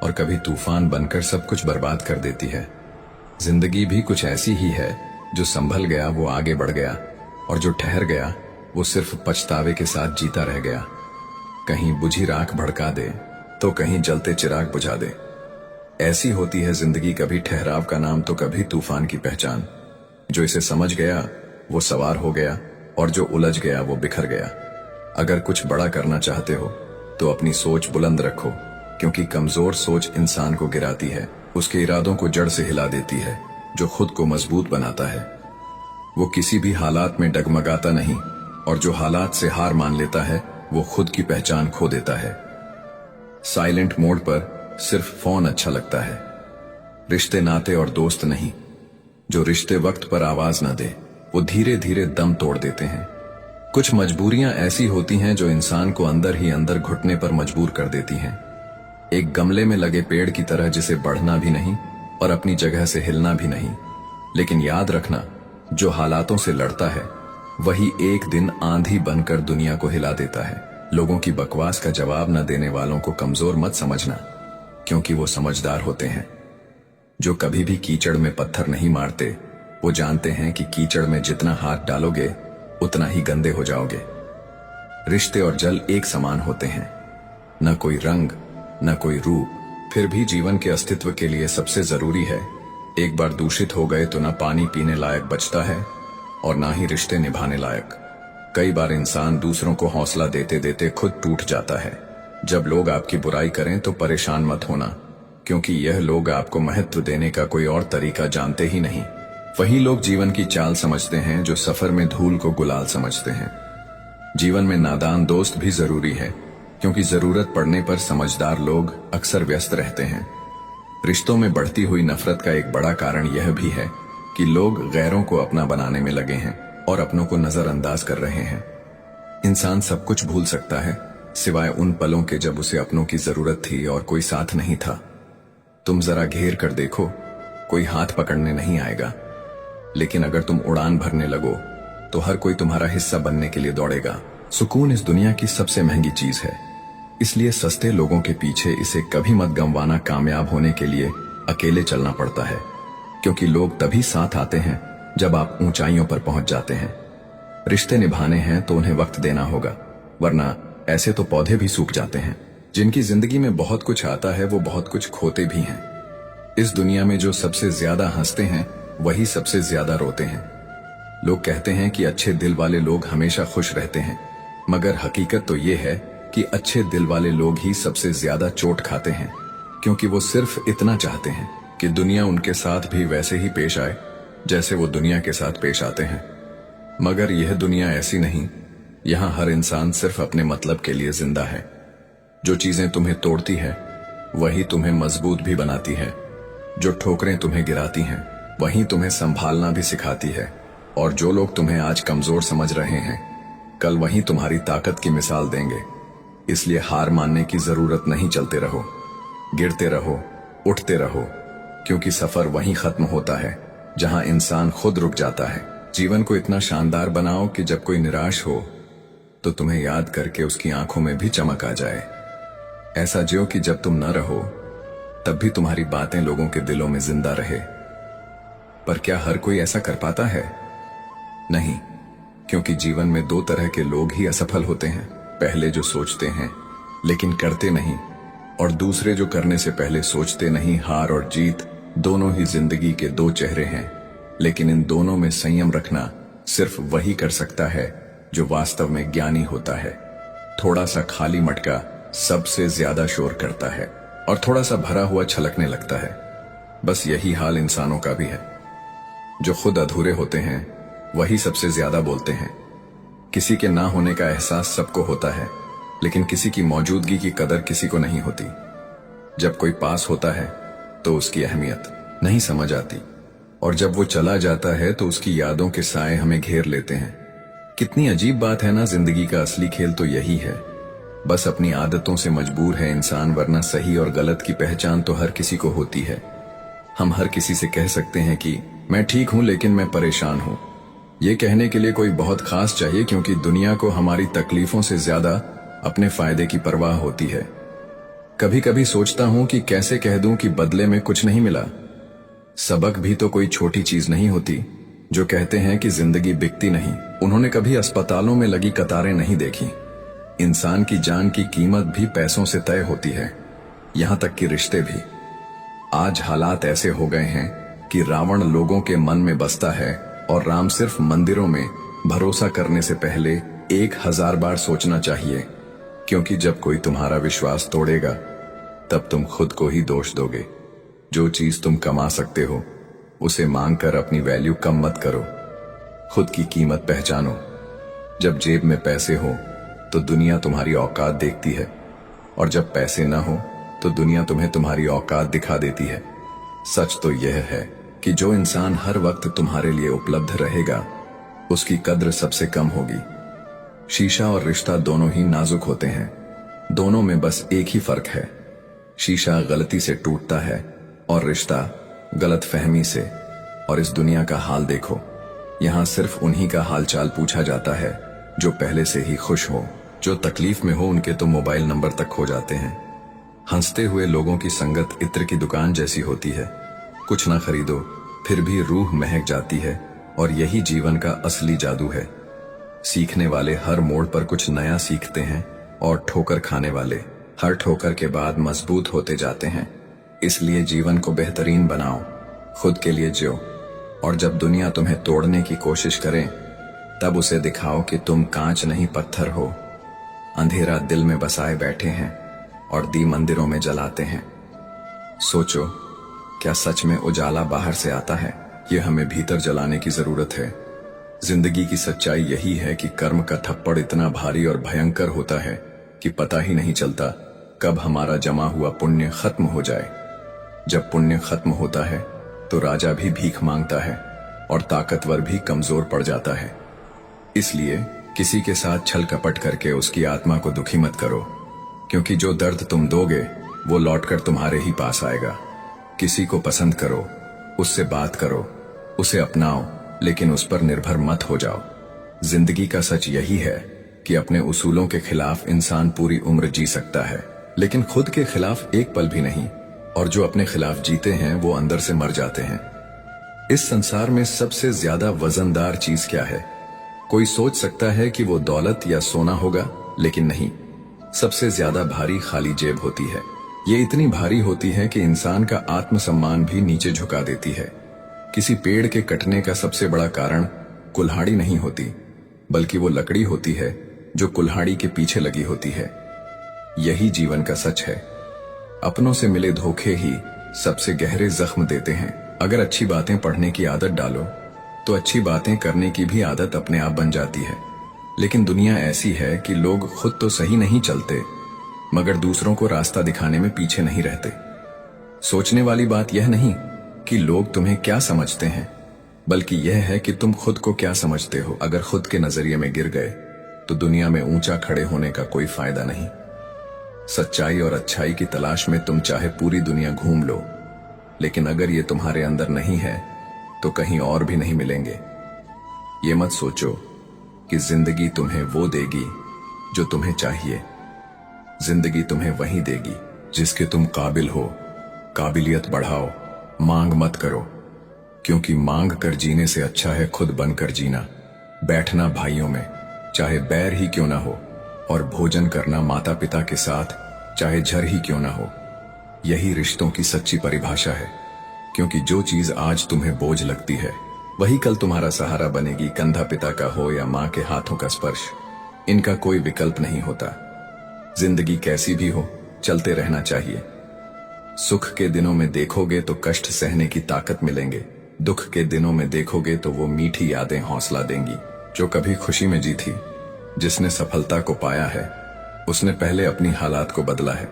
और कभी तूफान बनकर सब कुछ बर्बाद कर देती है। जिंदगी भी कुछ ऐसी ही है, जो संभल गया वो आगे बढ़ गया और जो ठहर गया वो सिर्फ पछतावे के साथ जीता रह गया। कहीं बुझी राख भड़का दे तो कहीं जलते चिराग बुझा दे। ऐसी होती है जिंदगी, कभी ठहराव का नाम तो कभी तूफान की पहचान। जो इसे समझ गया वो सवार हो गया और जो उलझ गया वो बिखर गया। अगर कुछ बड़ा करना चाहते हो तो अपनी सोच बुलंद रखो, क्योंकि कमजोर सोच इंसान को गिराती है, उसके इरादों को जड़ से हिला देती है। जो खुद को मजबूत बनाता है वो किसी भी हालात में डगमगाता नहीं, और जो हालात से हार मान लेता है वो खुद की पहचान खो देता है। साइलेंट मोड पर सिर्फ फोन अच्छा लगता है, रिश्ते नाते और दोस्त नहीं। जो रिश्ते वक्त पर आवाज न दे वो धीरे धीरे दम तोड़ देते हैं। कुछ मजबूरियां ऐसी होती हैं जो इंसान को अंदर ही अंदर घुटने पर मजबूर कर देती हैं। एक गमले में लगे पेड़ की तरह, जिसे बढ़ना भी नहीं और अपनी जगह से हिलना भी नहीं। लेकिन याद रखना, जो हालातों से लड़ता है वही एक दिन आंधी बनकर दुनिया को हिला देता है। लोगों की बकवास का जवाब न देने वालों को कमजोर मत समझना, क्योंकि वो समझदार होते हैं। जो कभी भी कीचड़ में पत्थर नहीं मारते, वो जानते हैं कि कीचड़ में जितना हाथ डालोगे उतना ही गंदे हो जाओगे। रिश्ते और जल एक समान होते हैं, न कोई रंग न कोई रूप, फिर भी जीवन के अस्तित्व के लिए सबसे जरूरी है। एक बार दूषित हो गए तो न पानी पीने लायक बचता है और ना ही रिश्ते निभाने लायक। कई बार इंसान दूसरों को हौसला देते देते खुद टूट जाता है। जब लोग आपकी बुराई करें तो परेशान मत होना, क्योंकि यह लोग आपको महत्व देने का कोई और तरीका जानते ही नहीं। वही लोग जीवन की चाल समझते हैं जो सफर में धूल को गुलाल समझते हैं। जीवन में नादान दोस्त भी जरूरी है, क्योंकि जरूरत पड़ने पर समझदार लोग अक्सर व्यस्त रहते हैं। रिश्तों में बढ़ती हुई नफरत का एक बड़ा कारण यह भी है कि लोग गैरों को अपना बनाने में लगे हैं और अपनों को नजरअंदाज कर रहे हैं। इंसान सब कुछ भूल सकता है, सिवाय उन पलों के जब उसे अपनों की जरूरत थी और कोई साथ नहीं था। तुम जरा घेर कर देखो, कोई हाथ पकड़ने नहीं आएगा, लेकिन अगर तुम उड़ान भरने लगो तो हर कोई तुम्हारा हिस्सा बनने के लिए दौड़ेगा। सुकून इस दुनिया की सबसे महंगी चीज है, इसलिए सस्ते लोगों के पीछे इसे कभी मत गंवाना। कामयाब होने के लिए अकेले चलना पड़ता है, क्योंकि लोग तभी साथ आते हैं जब आप ऊंचाइयों पर पहुंच जाते हैं। रिश्ते निभाने हैं तो उन्हें वक्त देना होगा, वरना ऐसे तो पौधे भी सूख जाते हैं। जिनकी जिंदगी में बहुत कुछ आता है वो बहुत कुछ खोते भी हैं। इस दुनिया में जो सबसे ज्यादा हंसते हैं वही सबसे ज्यादा रोते हैं। लोग कहते हैं कि अच्छे दिल वाले लोग हमेशा खुश रहते हैं, मगर हकीकत तो ये है कि अच्छे दिल वाले लोग ही सबसे ज्यादा चोट खाते हैं, क्योंकि वो सिर्फ इतना चाहते हैं कि दुनिया उनके साथ भी वैसे ही पेश आए जैसे वो दुनिया के साथ पेश आते हैं। मगर यह दुनिया ऐसी नहीं, यहाँ हर इंसान सिर्फ अपने मतलब के लिए जिंदा है। जो चीजें तुम्हें तोड़ती है वही तुम्हें मजबूत भी बनाती है। जो ठोकरें तुम्हें गिराती हैं वही तुम्हें संभालना भी सिखाती है। और जो लोग तुम्हें आज कमजोर समझ रहे हैं कल वही तुम्हारी ताकत की मिसाल देंगे। इसलिए हार मानने की जरूरत नहीं, चलते रहो, गिरते रहो, उठते रहो, क्योंकि सफर वहीं खत्म होता है जहां इंसान खुद रुक जाता है। जीवन को इतना शानदार बनाओ कि जब कोई निराश हो तो तुम्हें याद करके उसकी आंखों में भी चमक आ जाए। ऐसा जियो कि जब तुम न रहो तब भी तुम्हारी बातें लोगों के दिलों में जिंदा रहे। पर क्या हर कोई ऐसा कर पाता है? नहीं, क्योंकि जीवन में दो तरह के लोग ही असफल होते हैं। पहले जो सोचते हैं लेकिन करते नहीं, और दूसरे जो करने से पहले सोचते नहीं। हार और जीत दोनों ही जिंदगी के दो चेहरे हैं, लेकिन इन दोनों में संयम रखना सिर्फ वही कर सकता है जो वास्तव में ज्ञानी होता है। थोड़ा सा खाली मटका सबसे ज्यादा शोर करता है और थोड़ा सा भरा हुआ छलकने लगता है। बस यही हाल इंसानों का भी है। जो खुद अधूरे होते हैं वही सबसे ज्यादा बोलते हैं। किसी के ना होने का एहसास सबको होता है, लेकिन किसी की मौजूदगी की कदर किसी को नहीं होती। जब कोई पास होता है तो उसकी अहमियत नहीं समझ आती, और जब वो चला जाता है तो उसकी यादों के साए हमें घेर लेते हैं। कितनी अजीब बात है ना, जिंदगी का असली खेल तो यही है। बस अपनी आदतों से मजबूर है इंसान, वरना सही और गलत की पहचान तो हर किसी को होती है। हम हर किसी से कह सकते हैं कि मैं ठीक हूं लेकिन मैं परेशान हूं। ये कहने के लिए कोई बहुत खास चाहिए, क्योंकि दुनिया को हमारी तकलीफों से ज्यादा अपने फायदे की परवाह होती है। कभी कभी सोचता हूं कि कैसे कह दूं कि बदले में कुछ नहीं मिला। सबक भी तो कोई छोटी चीज नहीं होती। जो कहते हैं कि जिंदगी बिकती नहीं, उन्होंने कभी अस्पतालों में लगी कतारें नहीं देखी। इंसान की जान की कीमत भी पैसों से तय होती है, यहां तक कि रिश्ते भी। आज हालात ऐसे हो गए हैं कि रावण लोगों के मन में बसता है और राम सिर्फ मंदिरों में भरोसा करने से पहले 1000 बार सोचना चाहिए, क्योंकि जब कोई तुम्हारा विश्वास तोड़ेगा तब तुम खुद को ही दोष दोगे। जो चीज तुम कमा सकते हो उसे मांगकर अपनी वैल्यू कम मत करो। खुद की कीमत पहचानो। जब जेब में पैसे हो तो दुनिया तुम्हारी औकात देखती है, और जब पैसे न हो तो दुनिया तुम्हें तुम्हारी औकात दिखा देती है। सच तो यह है कि जो इंसान हर वक्त तुम्हारे लिए उपलब्ध रहेगा उसकी कद्र सबसे कम होगी। शीशा और रिश्ता दोनों ही नाजुक होते हैं, दोनों में बस एक ही फर्क है। शीशा गलती से टूटता है और रिश्ता गलत फहमी से। और इस दुनिया का हाल देखो, यहां सिर्फ उन्हीं का हालचाल पूछा जाता है जो पहले से ही खुश हो। जो तकलीफ में हो उनके तो मोबाइल नंबर तक खो जाते हैं। हंसते हुए लोगों की संगत इत्र की दुकान जैसी होती है। कुछ ना खरीदो फिर भी रूह महक जाती है, और यही जीवन का असली जादू है। सीखने वाले हर मोड़ पर कुछ नया सीखते हैं, और ठोकर खाने वाले हर ठोकर के बाद मजबूत होते जाते हैं। इसलिए जीवन को बेहतरीन बनाओ, खुद के लिए जियो, और जब दुनिया तुम्हें तोड़ने की कोशिश करे तब उसे दिखाओ कि तुम कांच नहीं पत्थर हो। अंधेरा दिल में बसाए बैठे हैं और दी मंदिरों में जलाते हैं। सोचो, क्या सच में उजाला बाहर से आता है? यह हमें भीतर जलाने की जरूरत है। जिंदगी की सच्चाई यही है कि कर्म का थप्पड़ इतना भारी और भयंकर होता है कि पता ही नहीं चलता कब हमारा जमा हुआ पुण्य खत्म हो जाए। जब पुण्य खत्म होता है तो राजा भी भीख मांगता है और ताकतवर भी कमजोर पड़ जाता है। इसलिए किसी के साथ छल कपट करके उसकी आत्मा को दुखी मत करो, क्योंकि जो दर्द तुम दोगे वो लौटकर तुम्हारे ही पास आएगा। किसी को पसंद करो, उससे बात करो, उसे अपनाओ, लेकिन उस पर निर्भर मत हो जाओ। जिंदगी का सच यही है कि अपने उसूलों के खिलाफ इंसान पूरी उम्र जी सकता है, लेकिन खुद के खिलाफ एक पल भी नहीं। और जो अपने खिलाफ जीते हैं वो अंदर से मर जाते हैं। इस संसार में सबसे ज्यादा वजनदार चीज क्या है? कोई सोच सकता है कि वो दौलत या सोना होगा, लेकिन नहीं। सबसे ज्यादा भारी खाली जेब होती है। ये इतनी भारी होती है कि इंसान का आत्मसम्मान भी नीचे झुका देती है। किसी पेड़ के कटने का सबसे बड़ा कारण कुल्हाड़ी नहीं होती, बल्कि वो लकड़ी होती है जो कुल्हाड़ी के पीछे लगी होती है। यही जीवन का सच है। अपनों से मिले धोखे ही सबसे गहरे जख्म देते हैं। अगर अच्छी बातें पढ़ने की आदत डालो तो अच्छी बातें करने की भी आदत अपने आप बन जाती है। लेकिन दुनिया ऐसी है कि लोग खुद तो सही नहीं चलते, मगर दूसरों को रास्ता दिखाने में पीछे नहीं रहते। सोचने वाली बात यह नहीं कि लोग तुम्हें क्या समझते हैं, बल्कि यह है कि तुम खुद को क्या समझते हो। अगर खुद के नजरिए में गिर गए तो दुनिया में ऊंचा खड़े होने का कोई फायदा नहीं। सच्चाई और अच्छाई की तलाश में तुम चाहे पूरी दुनिया घूम लो, लेकिन अगर ये तुम्हारे अंदर नहीं है तो कहीं और भी नहीं मिलेंगे। ये मत सोचो कि जिंदगी तुम्हें वो देगी जो तुम्हें चाहिए। जिंदगी तुम्हें वही देगी जिसके तुम काबिल हो। काबिलियत बढ़ाओ, मांग मत करो, क्योंकि मांग कर जीने से अच्छा है खुद बनकर जीना। बैठना भाइयों में चाहे बैर ही क्यों ना हो, और भोजन करना माता पिता के साथ चाहे झर ही क्यों ना हो। यही रिश्तों की सच्ची परिभाषा है, क्योंकि जो चीज आज तुम्हें बोझ लगती है वही कल तुम्हारा सहारा बनेगी। कंधा पिता का हो या मां के हाथों का स्पर्श, इनका कोई विकल्प नहीं होता। जिंदगी कैसी भी हो, चलते रहना चाहिए। सुख के दिनों में देखोगे तो कष्ट सहने की ताकत मिलेंगे, दुख के दिनों में देखोगे तो वो मीठी यादें हौसला देंगी। जो कभी खुशी में जी थी, जिसने सफलता को पाया है, उसने पहले अपनी हालात को बदला है।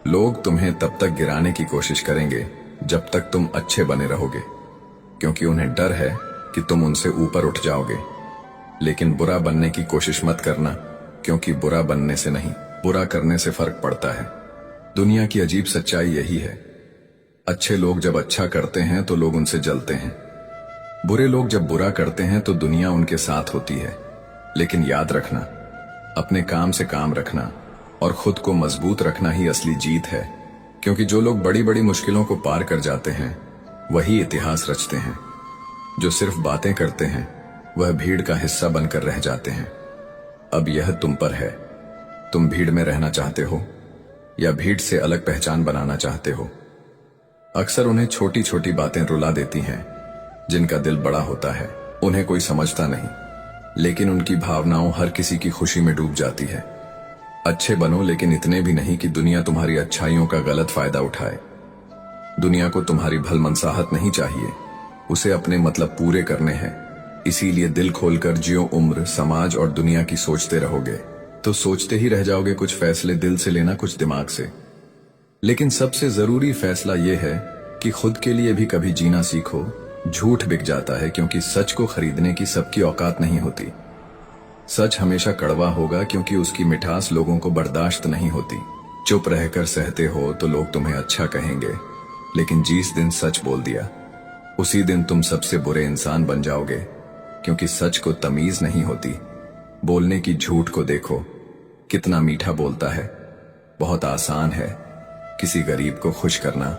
लोग तुम्हें तब तक गिराने की कोशिश करेंगे जब तक तुम अच्छे बने रहोगे, क्योंकि उन्हें डर है कि तुम उनसे ऊपर उठ जाओगे। लेकिन बुरा बनने की कोशिश मत करना, क्योंकि बुरा बनने से नहीं, बुरा करने से फर्क पड़ता है। दुनिया की अजीब सच्चाई यही है, अच्छे लोग जब अच्छा करते हैं तो लोग उनसे जलते हैं। बुरे लोग जब बुरा करते हैं तो दुनिया उनके साथ होती है। लेकिन याद रखना, अपने काम से काम रखना और खुद को मजबूत रखना ही असली जीत है, क्योंकि जो लोग बड़ी बड़ी मुश्किलों को पार कर जाते हैं वही इतिहास रचते हैं। जो सिर्फ बातें करते हैं वह भीड़ का हिस्सा बनकर रह जाते हैं। अब यह तुम पर है, तुम भीड़ में रहना चाहते हो या भीड़ से अलग पहचान बनाना चाहते हो। अक्सर उन्हें छोटी छोटी बातें रुला देती हैं। जिनका दिल बड़ा होता है उन्हें कोई समझता नहीं, लेकिन उनकी भावनाओं हर किसी की खुशी में डूब जाती है। अच्छे बनो, लेकिन इतने भी नहीं कि दुनिया तुम्हारी अच्छाइयों का गलत फायदा उठाए। दुनिया को तुम्हारी भलमनसाहत नहीं चाहिए, उसे अपने मतलब पूरे करने हैं। इसीलिए दिल खोलकर जियो। उम्र, समाज और दुनिया की सोचते रहोगे तो सोचते ही रह जाओगे। कुछ फैसले दिल से लेना, कुछ दिमाग से। लेकिन सबसे जरूरी फैसला यह है कि खुद के लिए भी कभी जीना सीखो। झूठ बिक जाता है क्योंकि सच को खरीदने की सबकी औकात नहीं होती। सच हमेशा कड़वा होगा क्योंकि उसकी मिठास लोगों को बर्दाश्त नहीं होती। चुप रहकर सहते हो तो लोग तुम्हें अच्छा कहेंगे, लेकिन जिस दिन सच बोल दिया उसी दिन तुम सबसे बुरे इंसान बन जाओगे, क्योंकि सच को तमीज नहीं होती। बोलने की झूठ को देखो, कितना मीठा बोलता है। बहुत आसान है किसी गरीब को खुश करना।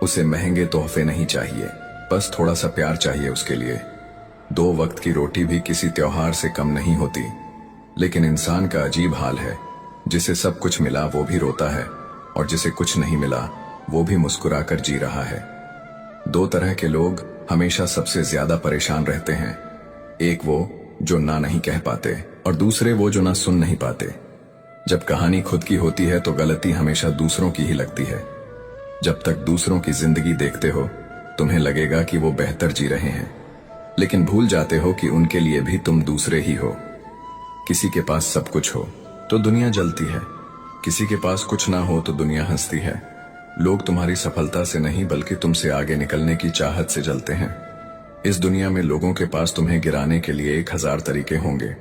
उसे महंगे तोहफे नहीं चाहिए, बस थोड़ा सा प्यार चाहिए उसके लिए। 2 वक्त की रोटी भी किसी त्योहार से कम नहीं होती। लेकिन इंसान का अजीब हाल है, जिसे सब कुछ मिला वो भी रोता है, और जिसे कुछ नहीं मिला वो भी मुस्कुराकर जी रहा है। 2 तरह के लोग हमेशा सबसे ज्यादा परेशान रहते हैं। एक वो जो ना नहीं कह पाते, और दूसरे वो जो ना सुन नहीं पाते। जब कहानी खुद की होती है तो गलती हमेशा दूसरों की ही लगती है। जब तक दूसरों की जिंदगी देखते हो तुम्हें लगेगा कि वो बेहतर जी रहे हैं, लेकिन भूल जाते हो कि उनके लिए भी तुम दूसरे ही हो। किसी के पास सब कुछ हो तो दुनिया जलती है, किसी के पास कुछ ना हो तो दुनिया हंसती है। लोग तुम्हारी सफलता से नहीं बल्कि तुमसे आगे निकलने की चाहत से जलते हैं। इस दुनिया में लोगों के पास तुम्हें गिराने के लिए 1000 तरीके होंगे,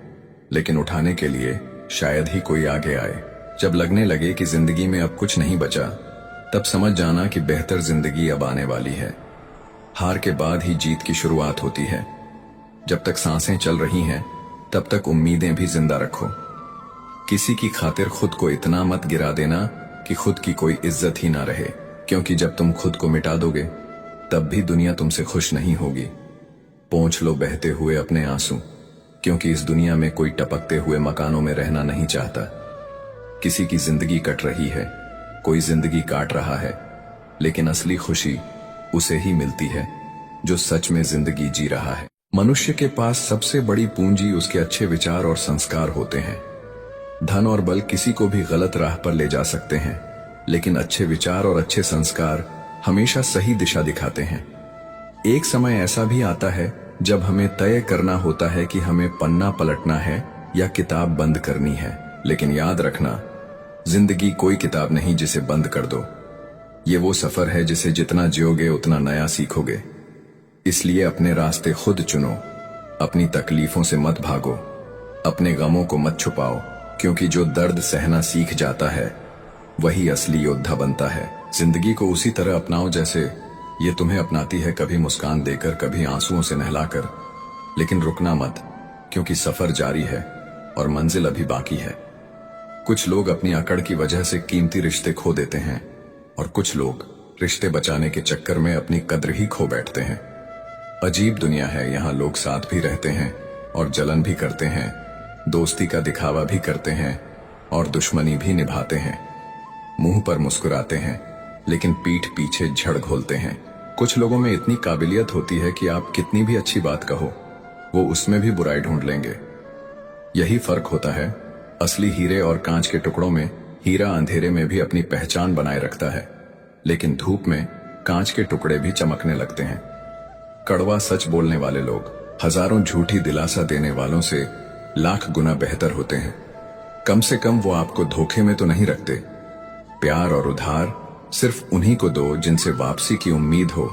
लेकिन उठाने के लिए शायद ही कोई आगे आए। जब लगने लगे कि जिंदगी में अब कुछ नहीं बचा, तब समझ जाना कि बेहतर जिंदगी अब आने वाली है। हार के बाद ही जीत की शुरुआत होती है। जब तक सांसें चल रही हैं तब तक उम्मीदें भी जिंदा रखो। किसी की खातिर खुद को इतना मत गिरा देना कि खुद की कोई इज्जत ही ना रहे, क्योंकि जब तुम खुद को मिटा दोगे तब भी दुनिया तुमसे खुश नहीं होगी। पोंछ लो बहते हुए अपने आंसू, क्योंकि इस दुनिया में कोई टपकते हुए मकानों में रहना नहीं चाहता। किसी की जिंदगी कट रही है, कोई जिंदगी काट रहा है, लेकिन असली खुशी उसे ही मिलती है जो सच में जिंदगी जी रहा है। मनुष्य के पास सबसे बड़ी पूंजी उसके अच्छे विचार और संस्कार होते हैं। धन और बल किसी को भी गलत राह पर ले जा सकते हैं, लेकिन अच्छे विचार और अच्छे संस्कार हमेशा सही दिशा दिखाते हैं। एक समय ऐसा भी आता है जब हमें तय करना होता है कि हमें पन्ना पलटना है या किताब बंद करनी है। लेकिन याद रखना, जिंदगी कोई किताब नहीं जिसे बंद कर दो। ये वो सफर है जिसे जितना जियोगे उतना नया सीखोगे। इसलिए अपने रास्ते खुद चुनो, अपनी तकलीफों से मत भागो, अपने गमों को मत छुपाओ, क्योंकि जो दर्द सहना सीख जाता है वही असली योद्धा बनता है। जिंदगी को उसी तरह अपनाओ जैसे ये तुम्हें अपनाती है, कभी मुस्कान देकर, कभी आंसुओं से नहलाकर। लेकिन रुकना मत, क्योंकि सफर जारी है और मंजिल अभी बाकी है। कुछ लोग अपनी अकड़ की वजह से कीमती रिश्ते खो देते हैं, और कुछ लोग रिश्ते बचाने के चक्कर में अपनी कद्र ही खो बैठते हैं। अजीब दुनिया है, यहाँ लोग साथ भी रहते हैं और जलन भी करते हैं, दोस्ती का दिखावा भी करते हैं और दुश्मनी भी निभाते हैं। मुंह पर मुस्कुराते हैं लेकिन पीठ पीछे झड़ घोलते हैं। कुछ लोगों में इतनी काबिलियत होती है कि आप कितनी भी अच्छी बात कहो वो उसमें भी बुराई ढूंढ लेंगे। यही फर्क होता है। असली हीरे और कांच के टुकड़ों में हीरा अंधेरे में भी अपनी पहचान बनाए रखता है, लेकिन धूप में कांच के टुकड़े भी चमकने लगते हैं। कड़वा सच बोलने वाले लोग हजारों झूठी दिलासा देने वालों से लाख गुना बेहतर होते हैं। कम से कम वो आपको धोखे में तो नहीं रखते। प्यार और उधार सिर्फ उन्हीं को दो जिनसे वापसी की उम्मीद हो,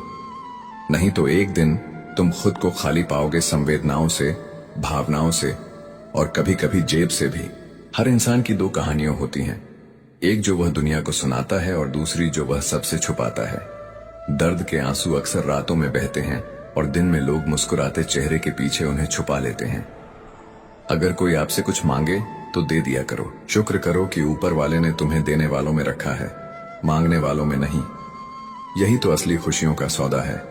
नहीं तो एक दिन तुम खुद को खाली पाओगे संवेदनाओं से, भावनाओं से और कभी कभी जेब से भी। हर इंसान की 2 कहानियां होती हैं, एक जो वह दुनिया को सुनाता है और दूसरी जो वह सबसे छुपाता है। दर्द के आंसू अक्सर रातों में बहते हैं और दिन में लोग मुस्कुराते चेहरे के पीछे उन्हें छुपा लेते हैं। अगर कोई आपसे कुछ मांगे तो दे दिया करो। शुक्र करो कि ऊपर वाले ने तुम्हें देने वालों में रखा है, मांगने वालों में नहीं। यही तो असली खुशियों का सौदा है।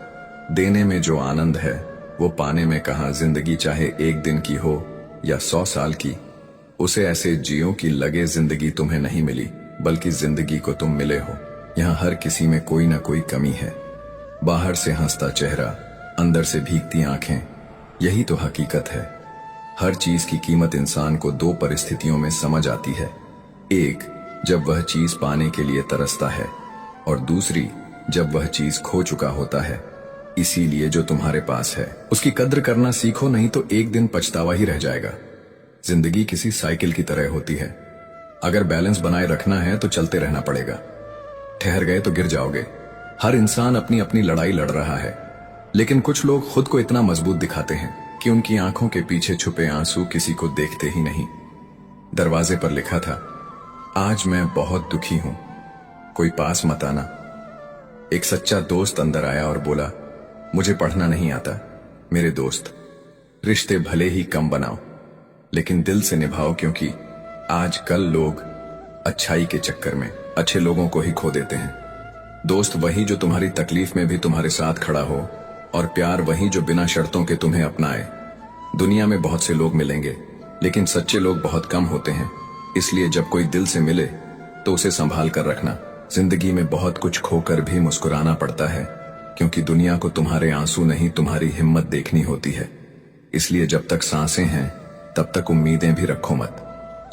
देने में जो आनंद है वो पाने में कहाँ। जिंदगी चाहे एक दिन की हो या 100 साल की, उसे ऐसे जियो कि लगे जिंदगी तुम्हें नहीं मिली बल्कि जिंदगी को तुम मिले हो। यहाँ हर किसी में कोई ना कोई कमी है। बाहर से हंसता चेहरा, अंदर से भीगती आंखें, यही तो हकीकत है। हर चीज की कीमत इंसान को 2 परिस्थितियों में समझ आती है। एक, जब वह चीज पाने के लिए तरसता है, और दूसरी, जब वह चीज खो चुका होता है। इसीलिए जो तुम्हारे पास है उसकी कद्र करना सीखो, नहीं तो एक दिन पछतावा ही रह जाएगा। जिंदगी किसी साइकिल की तरह होती है। अगर बैलेंस बनाए रखना है तो चलते रहना पड़ेगा। ठहर गए तो गिर जाओगे। हर इंसान अपनी अपनी लड़ाई लड़ रहा है, लेकिन कुछ लोग खुद को इतना मजबूत दिखाते हैं कि उनकी आंखों के पीछे छुपे आंसू किसी को देखते ही नहीं। दरवाजे पर लिखा था, आज मैं बहुत दुखी हूं, कोई पास मत आना। एक सच्चा दोस्त अंदर आया और बोला, मुझे पढ़ना नहीं आता। मेरे दोस्त, रिश्ते भले ही कम बनाओ लेकिन दिल से निभाओ, क्योंकि आज कल लोग अच्छाई के चक्कर में अच्छे लोगों को ही खो देते हैं। दोस्त वही जो तुम्हारी तकलीफ में भी तुम्हारे साथ खड़ा हो, और प्यार वही जो बिना शर्तों के तुम्हें अपनाए। दुनिया में बहुत से लोग मिलेंगे लेकिन सच्चे लोग बहुत कम होते हैं। इसलिए जब कोई दिल से मिले तो उसे संभाल कर रखना। जिंदगी में बहुत कुछ खोकर भी मुस्कुराना पड़ता है, क्योंकि दुनिया को तुम्हारे आंसू नहीं तुम्हारी हिम्मत देखनी होती है। इसलिए जब तक सांसें हैं तब तक उम्मीदें भी रखो मत।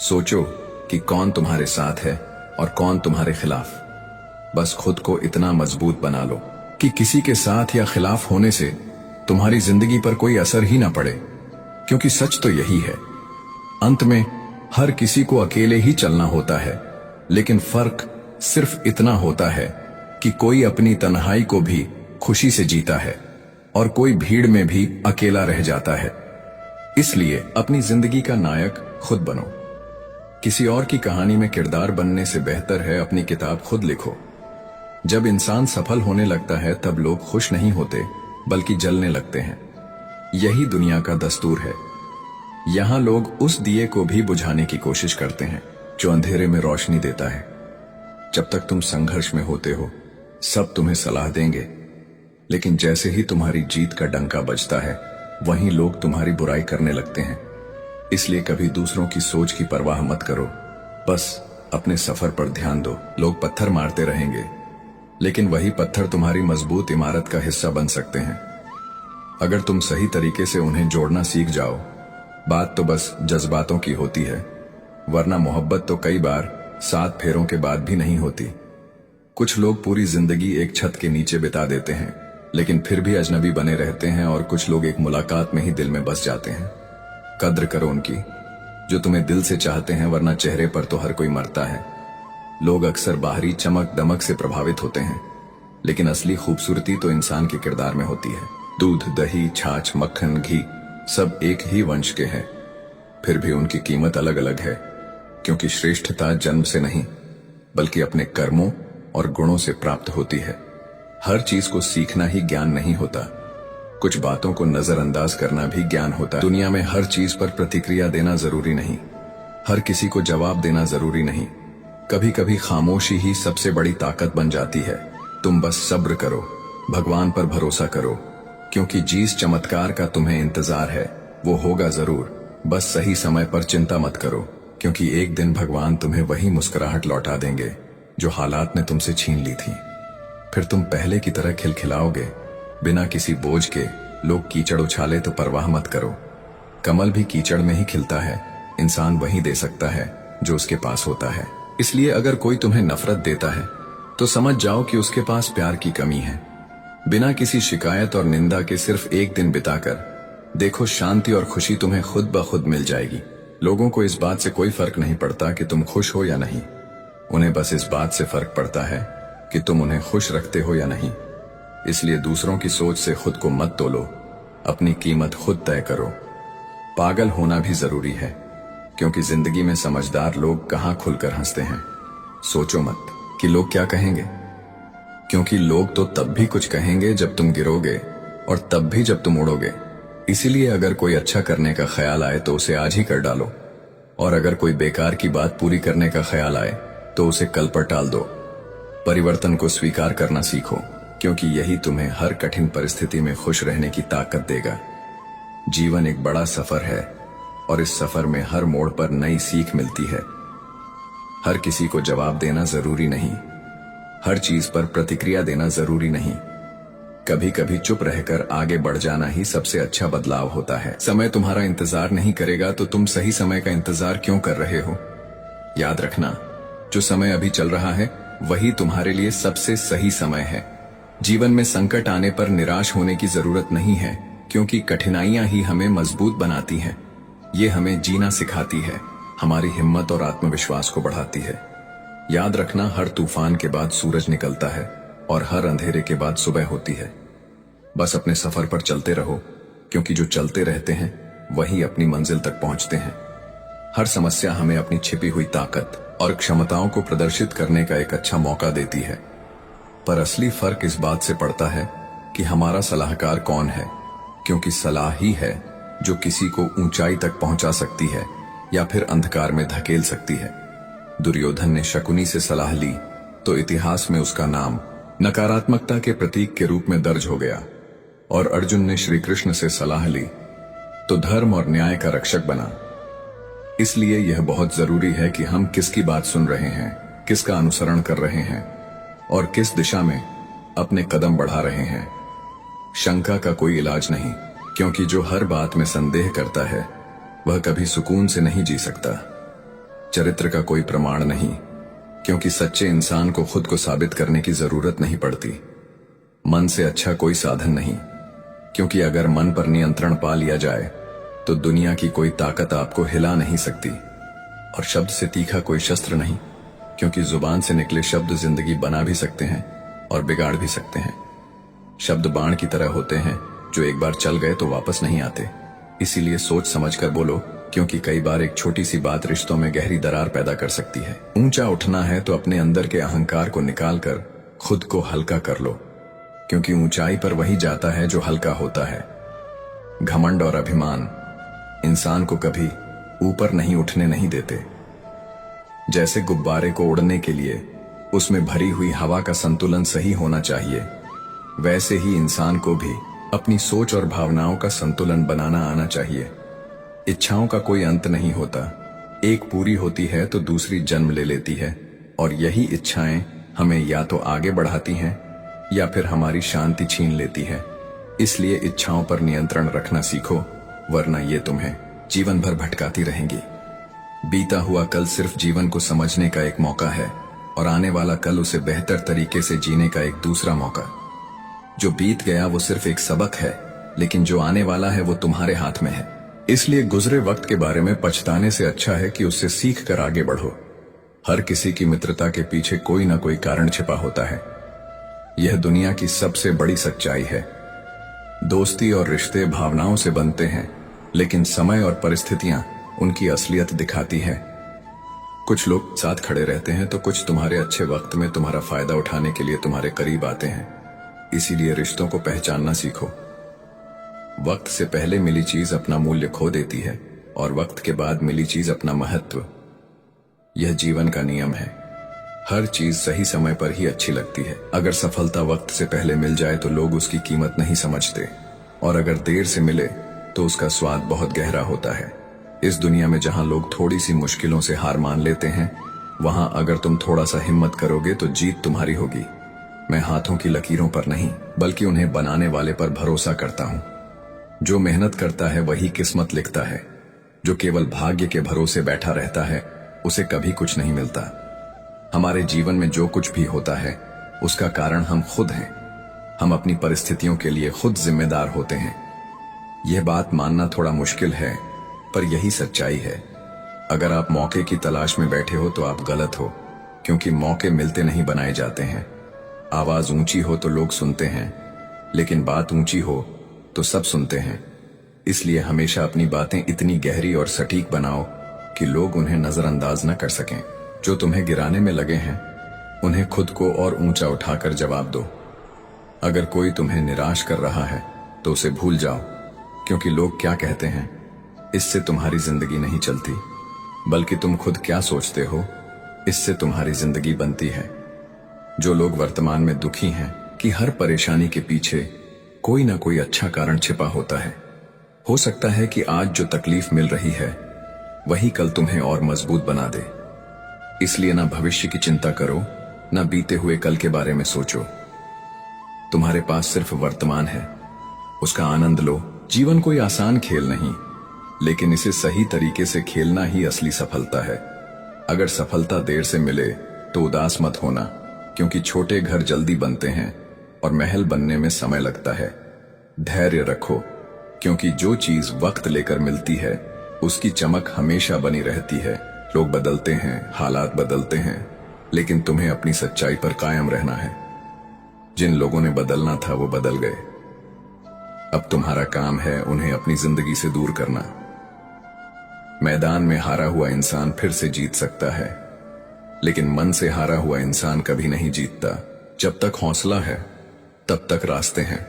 सोचो कि कौन तुम्हारे साथ है और कौन तुम्हारे खिलाफ। बस खुद को इतना मजबूत बना लो कि किसी के साथ या खिलाफ होने से तुम्हारी जिंदगी पर कोई असर ही ना पड़े, क्योंकि सच तो यही है, अंत में हर किसी को अकेले ही चलना होता है। लेकिन फर्क सिर्फ इतना होता है कि कोई अपनी तन्हाई को भी खुशी से जीता है और कोई भीड़ में भी अकेला रह जाता है। इसलिए अपनी जिंदगी का नायक खुद बनो। किसी और की कहानी में किरदार बनने से बेहतर है अपनी किताब खुद लिखो। जब इंसान सफल होने लगता है तब लोग खुश नहीं होते बल्कि जलने लगते हैं। यही दुनिया का दस्तूर है। यहां लोग उस दिए को भी बुझाने की कोशिश करते हैं जो अंधेरे में रोशनी देता है। जब तक तुम संघर्ष में होते हो सब तुम्हें सलाह देंगे, लेकिन जैसे ही तुम्हारी जीत का डंका बजता है वहीं लोग तुम्हारी बुराई करने लगते हैं। इसलिए कभी दूसरों की सोच की परवाह मत करो, बस अपने सफर पर ध्यान दो। लोग पत्थर मारते रहेंगे, लेकिन वही पत्थर तुम्हारी मजबूत इमारत का हिस्सा बन सकते हैं अगर तुम सही तरीके से उन्हें जोड़ना सीख जाओ। बात तो बस जज्बातों की होती है, वरना मोहब्बत तो कई बार 7 फेरों के बाद भी नहीं होती। कुछ लोग पूरी जिंदगी एक छत के नीचे बिता देते हैं लेकिन फिर भी अजनबी बने रहते हैं, और कुछ लोग एक मुलाकात में ही दिल में बस जाते हैं। कद्र करो उनकी जो तुम्हें दिल से चाहते हैं, वरना चेहरे पर तो हर कोई मरता है। लोग अक्सर बाहरी चमक दमक से प्रभावित होते हैं, लेकिन असली खूबसूरती तो इंसान के किरदार में होती है। दूध, दही, छाछ, मक्खन, घी सब एक ही वंश के हैं, फिर भी उनकी कीमत अलग अलग है, क्योंकि श्रेष्ठता जन्म से नहीं बल्कि अपने कर्मों और गुणों से प्राप्त होती है। हर चीज को सीखना ही ज्ञान नहीं होता, कुछ बातों को नजरअंदाज करना भी ज्ञान होता है। दुनिया में हर चीज पर प्रतिक्रिया देना जरूरी नहीं, हर किसी को जवाब देना जरूरी नहीं। कभी कभी खामोशी ही सबसे बड़ी ताकत बन जाती है। तुम बस सब्र करो, भगवान पर भरोसा करो, क्योंकि जिस चमत्कार का तुम्हें इंतजार है वो होगा जरूर। बस सही समय पर चिंता मत करो, क्योंकि एक दिन भगवान तुम्हें वही मुस्कुराहट लौटा देंगे जो हालात ने तुमसे छीन ली थी। फिर तुम पहले की तरह खिलखिलाओगे बिना किसी बोझ के। लोग कीचड़ उछाले तो परवाह मत करो, कमल भी कीचड़ में ही खिलता है। इंसान वही दे सकता है जो उसके पास होता है। इसलिए अगर कोई तुम्हें नफरत देता है तो समझ जाओ कि उसके पास प्यार की कमी है। बिना किसी शिकायत और निंदा के सिर्फ एक दिन बिताकर देखो, शांति और खुशी तुम्हें खुद ब खुद मिल जाएगी। लोगों को इस बात से कोई फर्क नहीं पड़ता कि तुम खुश हो या नहीं, उन्हें बस इस बात से फर्क पड़ता है कि तुम उन्हें खुश रखते हो या नहीं। इसलिए दूसरों की सोच से खुद को मत तोलो, अपनी कीमत खुद तय करो। पागल होना भी जरूरी है, क्योंकि जिंदगी में समझदार लोग कहां खुलकर हंसते हैं। सोचो मत कि लोग क्या कहेंगे, क्योंकि लोग तो तब भी कुछ कहेंगे जब तुम गिरोगे, और तब भी जब तुम उड़ोगे। इसीलिए अगर कोई अच्छा करने का ख्याल आए तो उसे आज ही कर डालो, और अगर कोई बेकार की बात पूरी करने का ख्याल आए तो उसे कल पर टाल दो। परिवर्तन को स्वीकार करना सीखो, क्योंकि यही तुम्हें हर कठिन परिस्थिति में खुश रहने की ताकत देगा। जीवन एक बड़ा सफर है और इस सफर में हर मोड़ पर नई सीख मिलती है। हर किसी को जवाब देना जरूरी नहीं, हर चीज पर प्रतिक्रिया देना जरूरी नहीं। कभी कभी चुप रहकर आगे बढ़ जाना ही सबसे अच्छा बदलाव होता है। समय तुम्हारा इंतजार नहीं करेगा तो तुम सही समय का इंतजार क्यों कर रहे हो? याद रखना, जो समय अभी चल रहा है वही तुम्हारे लिए सबसे सही समय है। जीवन में संकट आने पर निराश होने की जरूरत नहीं है, क्योंकि कठिनाइयां ही हमें मजबूत बनाती हैं। ये हमें जीना सिखाती है, हमारी हिम्मत और आत्मविश्वास को बढ़ाती है। याद रखना, हर तूफान के बाद सूरज निकलता है और हर अंधेरे के बाद सुबह होती है। बस अपने सफर पर चलते रहो, क्योंकि जो चलते रहते हैं वही अपनी मंजिल तक पहुंचते हैं। हर समस्या हमें अपनी छिपी हुई ताकत और क्षमताओं को प्रदर्शित करने का एक अच्छा मौका देती है। पर असली फर्क इस बात से पड़ता है कि हमारा सलाहकार कौन है, क्योंकि सलाह ही है जो किसी को ऊंचाई तक पहुंचा सकती है या फिर अंधकार में धकेल सकती है। दुर्योधन ने शकुनी से सलाह ली तो इतिहास में उसका नाम नकारात्मकता के प्रतीक के रूप में दर्ज हो गया, और अर्जुन ने श्री कृष्ण से सलाह ली तो धर्म और न्याय का रक्षक बना। इसलिए यह बहुत जरूरी है कि हम किसकी बात सुन रहे हैं, किसका अनुसरण कर रहे हैं और किस दिशा में अपने कदम बढ़ा रहे हैं। शंका का कोई इलाज नहीं, क्योंकि जो हर बात में संदेह करता है वह कभी सुकून से नहीं जी सकता। चरित्र का कोई प्रमाण नहीं, क्योंकि सच्चे इंसान को खुद को साबित करने की जरूरत नहीं पड़ती। मन से अच्छा कोई साधन नहीं, क्योंकि अगर मन पर नियंत्रण पा लिया जाए तो दुनिया की कोई ताकत आपको हिला नहीं सकती। और शब्द से तीखा कोई शस्त्र नहीं, क्योंकि जुबान से निकले शब्द जिंदगी बना भी सकते हैं और बिगाड़ भी सकते हैं। शब्द बाण की तरह होते हैं, जो एक बार चल गए तो वापस नहीं आते। इसीलिए सोच समझकर बोलो, क्योंकि कई बार एक छोटी सी बात रिश्तों में गहरी दरार पैदा कर सकती है। ऊंचा उठना है तो अपने अंदर के अहंकार को निकालकर खुद को हल्का कर लो, क्योंकि ऊंचाई पर वही जाता है जो हल्का होता है। घमंड और अभिमान इंसान को कभी ऊपर नहीं उठने नहीं देते। जैसे गुब्बारे को उड़ने के लिए उसमें भरी हुई हवा का संतुलन सही होना चाहिए, वैसे ही इंसान को भी अपनी सोच और भावनाओं का संतुलन बनाना आना चाहिए। इच्छाओं का कोई अंत नहीं होता, एक पूरी होती है तो दूसरी जन्म ले लेती है, और यही इच्छाएं हमें या तो आगे बढ़ाती हैं या फिर हमारी शांति छीन लेती है। इसलिए इच्छाओं पर नियंत्रण रखना सीखो, वरना ये तुम्हें जीवन भर भटकाती रहेंगी। बीता हुआ कल सिर्फ जीवन को समझने का एक मौका है, और आने वाला कल उसे बेहतर तरीके से जीने का एक दूसरा मौका। जो बीत गया वो सिर्फ एक सबक है, लेकिन जो आने वाला है वो तुम्हारे हाथ में है। इसलिए गुजरे वक्त के बारे में पछताने से अच्छा है कि उससे सीख कर आगे बढ़ो। हर किसी की मित्रता के पीछे कोई ना कोई कारण छिपा होता है। यह दुनिया की सबसे बड़ी सच्चाई है। दोस्ती और रिश्ते भावनाओं से बनते हैं, लेकिन समय और परिस्थितियां उनकी असलियत दिखाती है। कुछ लोग साथ खड़े रहते हैं तो कुछ तुम्हारे अच्छे वक्त में तुम्हारा फायदा उठाने के लिए तुम्हारे करीब आते हैं। इसीलिए रिश्तों को पहचानना सीखो। वक्त से पहले मिली चीज अपना मूल्य खो देती है, और वक्त के बाद मिली चीज अपना महत्व। यह जीवन का नियम है। हर चीज सही समय पर ही अच्छी लगती है। अगर सफलता वक्त से पहले मिल जाए तो लोग उसकी कीमत नहीं समझते, और अगर देर से मिले तो उसका स्वाद बहुत गहरा होता है। इस दुनिया में जहां लोग थोड़ी सी मुश्किलों से हार मान लेते हैं, वहां अगर तुम थोड़ा सा हिम्मत करोगे तो जीत तुम्हारी होगी। मैं हाथों की लकीरों पर नहीं, बल्कि उन्हें बनाने वाले पर भरोसा करता हूं। जो मेहनत करता है वही किस्मत लिखता है। जो केवल भाग्य के भरोसे बैठा रहता है उसे कभी कुछ नहीं मिलता। हमारे जीवन में जो कुछ भी होता है उसका कारण हम खुद हैं। हम अपनी परिस्थितियों के लिए खुद जिम्मेदार होते हैं। यह बात मानना थोड़ा मुश्किल है, पर यही सच्चाई है। अगर आप मौके की तलाश में बैठे हो तो आप गलत हो, क्योंकि मौके मिलते नहीं बनाए जाते हैं। आवाज ऊंची हो तो लोग सुनते हैं, लेकिन बात ऊंची हो तो सब सुनते हैं। इसलिए हमेशा अपनी बातें इतनी गहरी और सटीक बनाओ कि लोग उन्हें नजरअंदाज न कर सकें। जो तुम्हें गिराने में लगे हैं उन्हें खुद को और ऊंचा उठाकर जवाब दो। अगर कोई तुम्हें निराश कर रहा है तो उसे भूल जाओ, क्योंकि लोग क्या कहते हैं इससे तुम्हारी जिंदगी नहीं चलती। बल्कि तुम खुद क्या सोचते हो, इससे तुम्हारी जिंदगी बनती है। जो लोग वर्तमान में दुखी हैं कि हर परेशानी के पीछे कोई ना कोई अच्छा कारण छिपा होता है। हो सकता है कि आज जो तकलीफ मिल रही है वही कल तुम्हें और मजबूत बना दे। इसलिए ना भविष्य की चिंता करो, ना बीते हुए कल के बारे में सोचो। तुम्हारे पास सिर्फ वर्तमान है, उसका आनंद लो। जीवन कोई आसान खेल नहीं, लेकिन इसे सही तरीके से खेलना ही असली सफलता है। अगर सफलता देर से मिले तो उदास मत होना, क्योंकि छोटे घर जल्दी बनते हैं और महल बनने में समय लगता है। धैर्य रखो, क्योंकि जो चीज वक्त लेकर मिलती है उसकी चमक हमेशा बनी रहती है। लोग बदलते हैं, हालात बदलते हैं, लेकिन तुम्हें अपनी सच्चाई पर कायम रहना है। जिन लोगों ने बदलना था वो बदल गए। अब तुम्हारा काम है उन्हें अपनी जिंदगी से दूर करना। मैदान में हारा हुआ इंसान फिर से जीत सकता है, लेकिन मन से हारा हुआ इंसान कभी नहीं जीतता। जब तक हौसला है तब तक रास्ते हैं,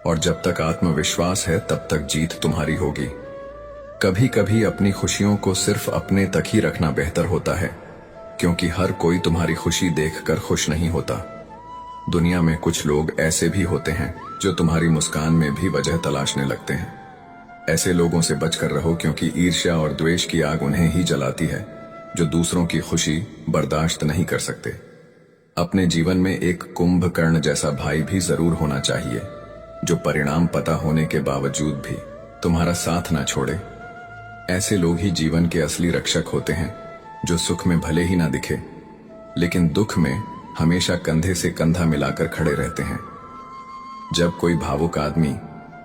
और जब तक आत्मविश्वास है तब तक जीत तुम्हारी होगी। कभी कभी अपनी खुशियों को सिर्फ अपने तक ही रखना बेहतर होता है, क्योंकि हर कोई तुम्हारी खुशी देखकर खुश नहीं होता। दुनिया में कुछ लोग ऐसे भी होते हैं जो तुम्हारी मुस्कान में भी वजह तलाशने लगते हैं। ऐसे लोगों से बचकर रहो, क्योंकि ईर्ष्या और द्वेष की आग उन्हें ही जलाती है जो दूसरों की खुशी बर्दाश्त नहीं कर सकते। अपने जीवन में एक कुंभकर्ण जैसा भाई भी जरूर होना चाहिए, जो परिणाम पता होने के बावजूद भी तुम्हारा साथ ना छोड़े। ऐसे लोग ही जीवन के असली रक्षक होते हैं, जो सुख में भले ही ना दिखे, लेकिन दुख में हमेशा कंधे से कंधा मिलाकर खड़े रहते हैं। जब कोई भावुक आदमी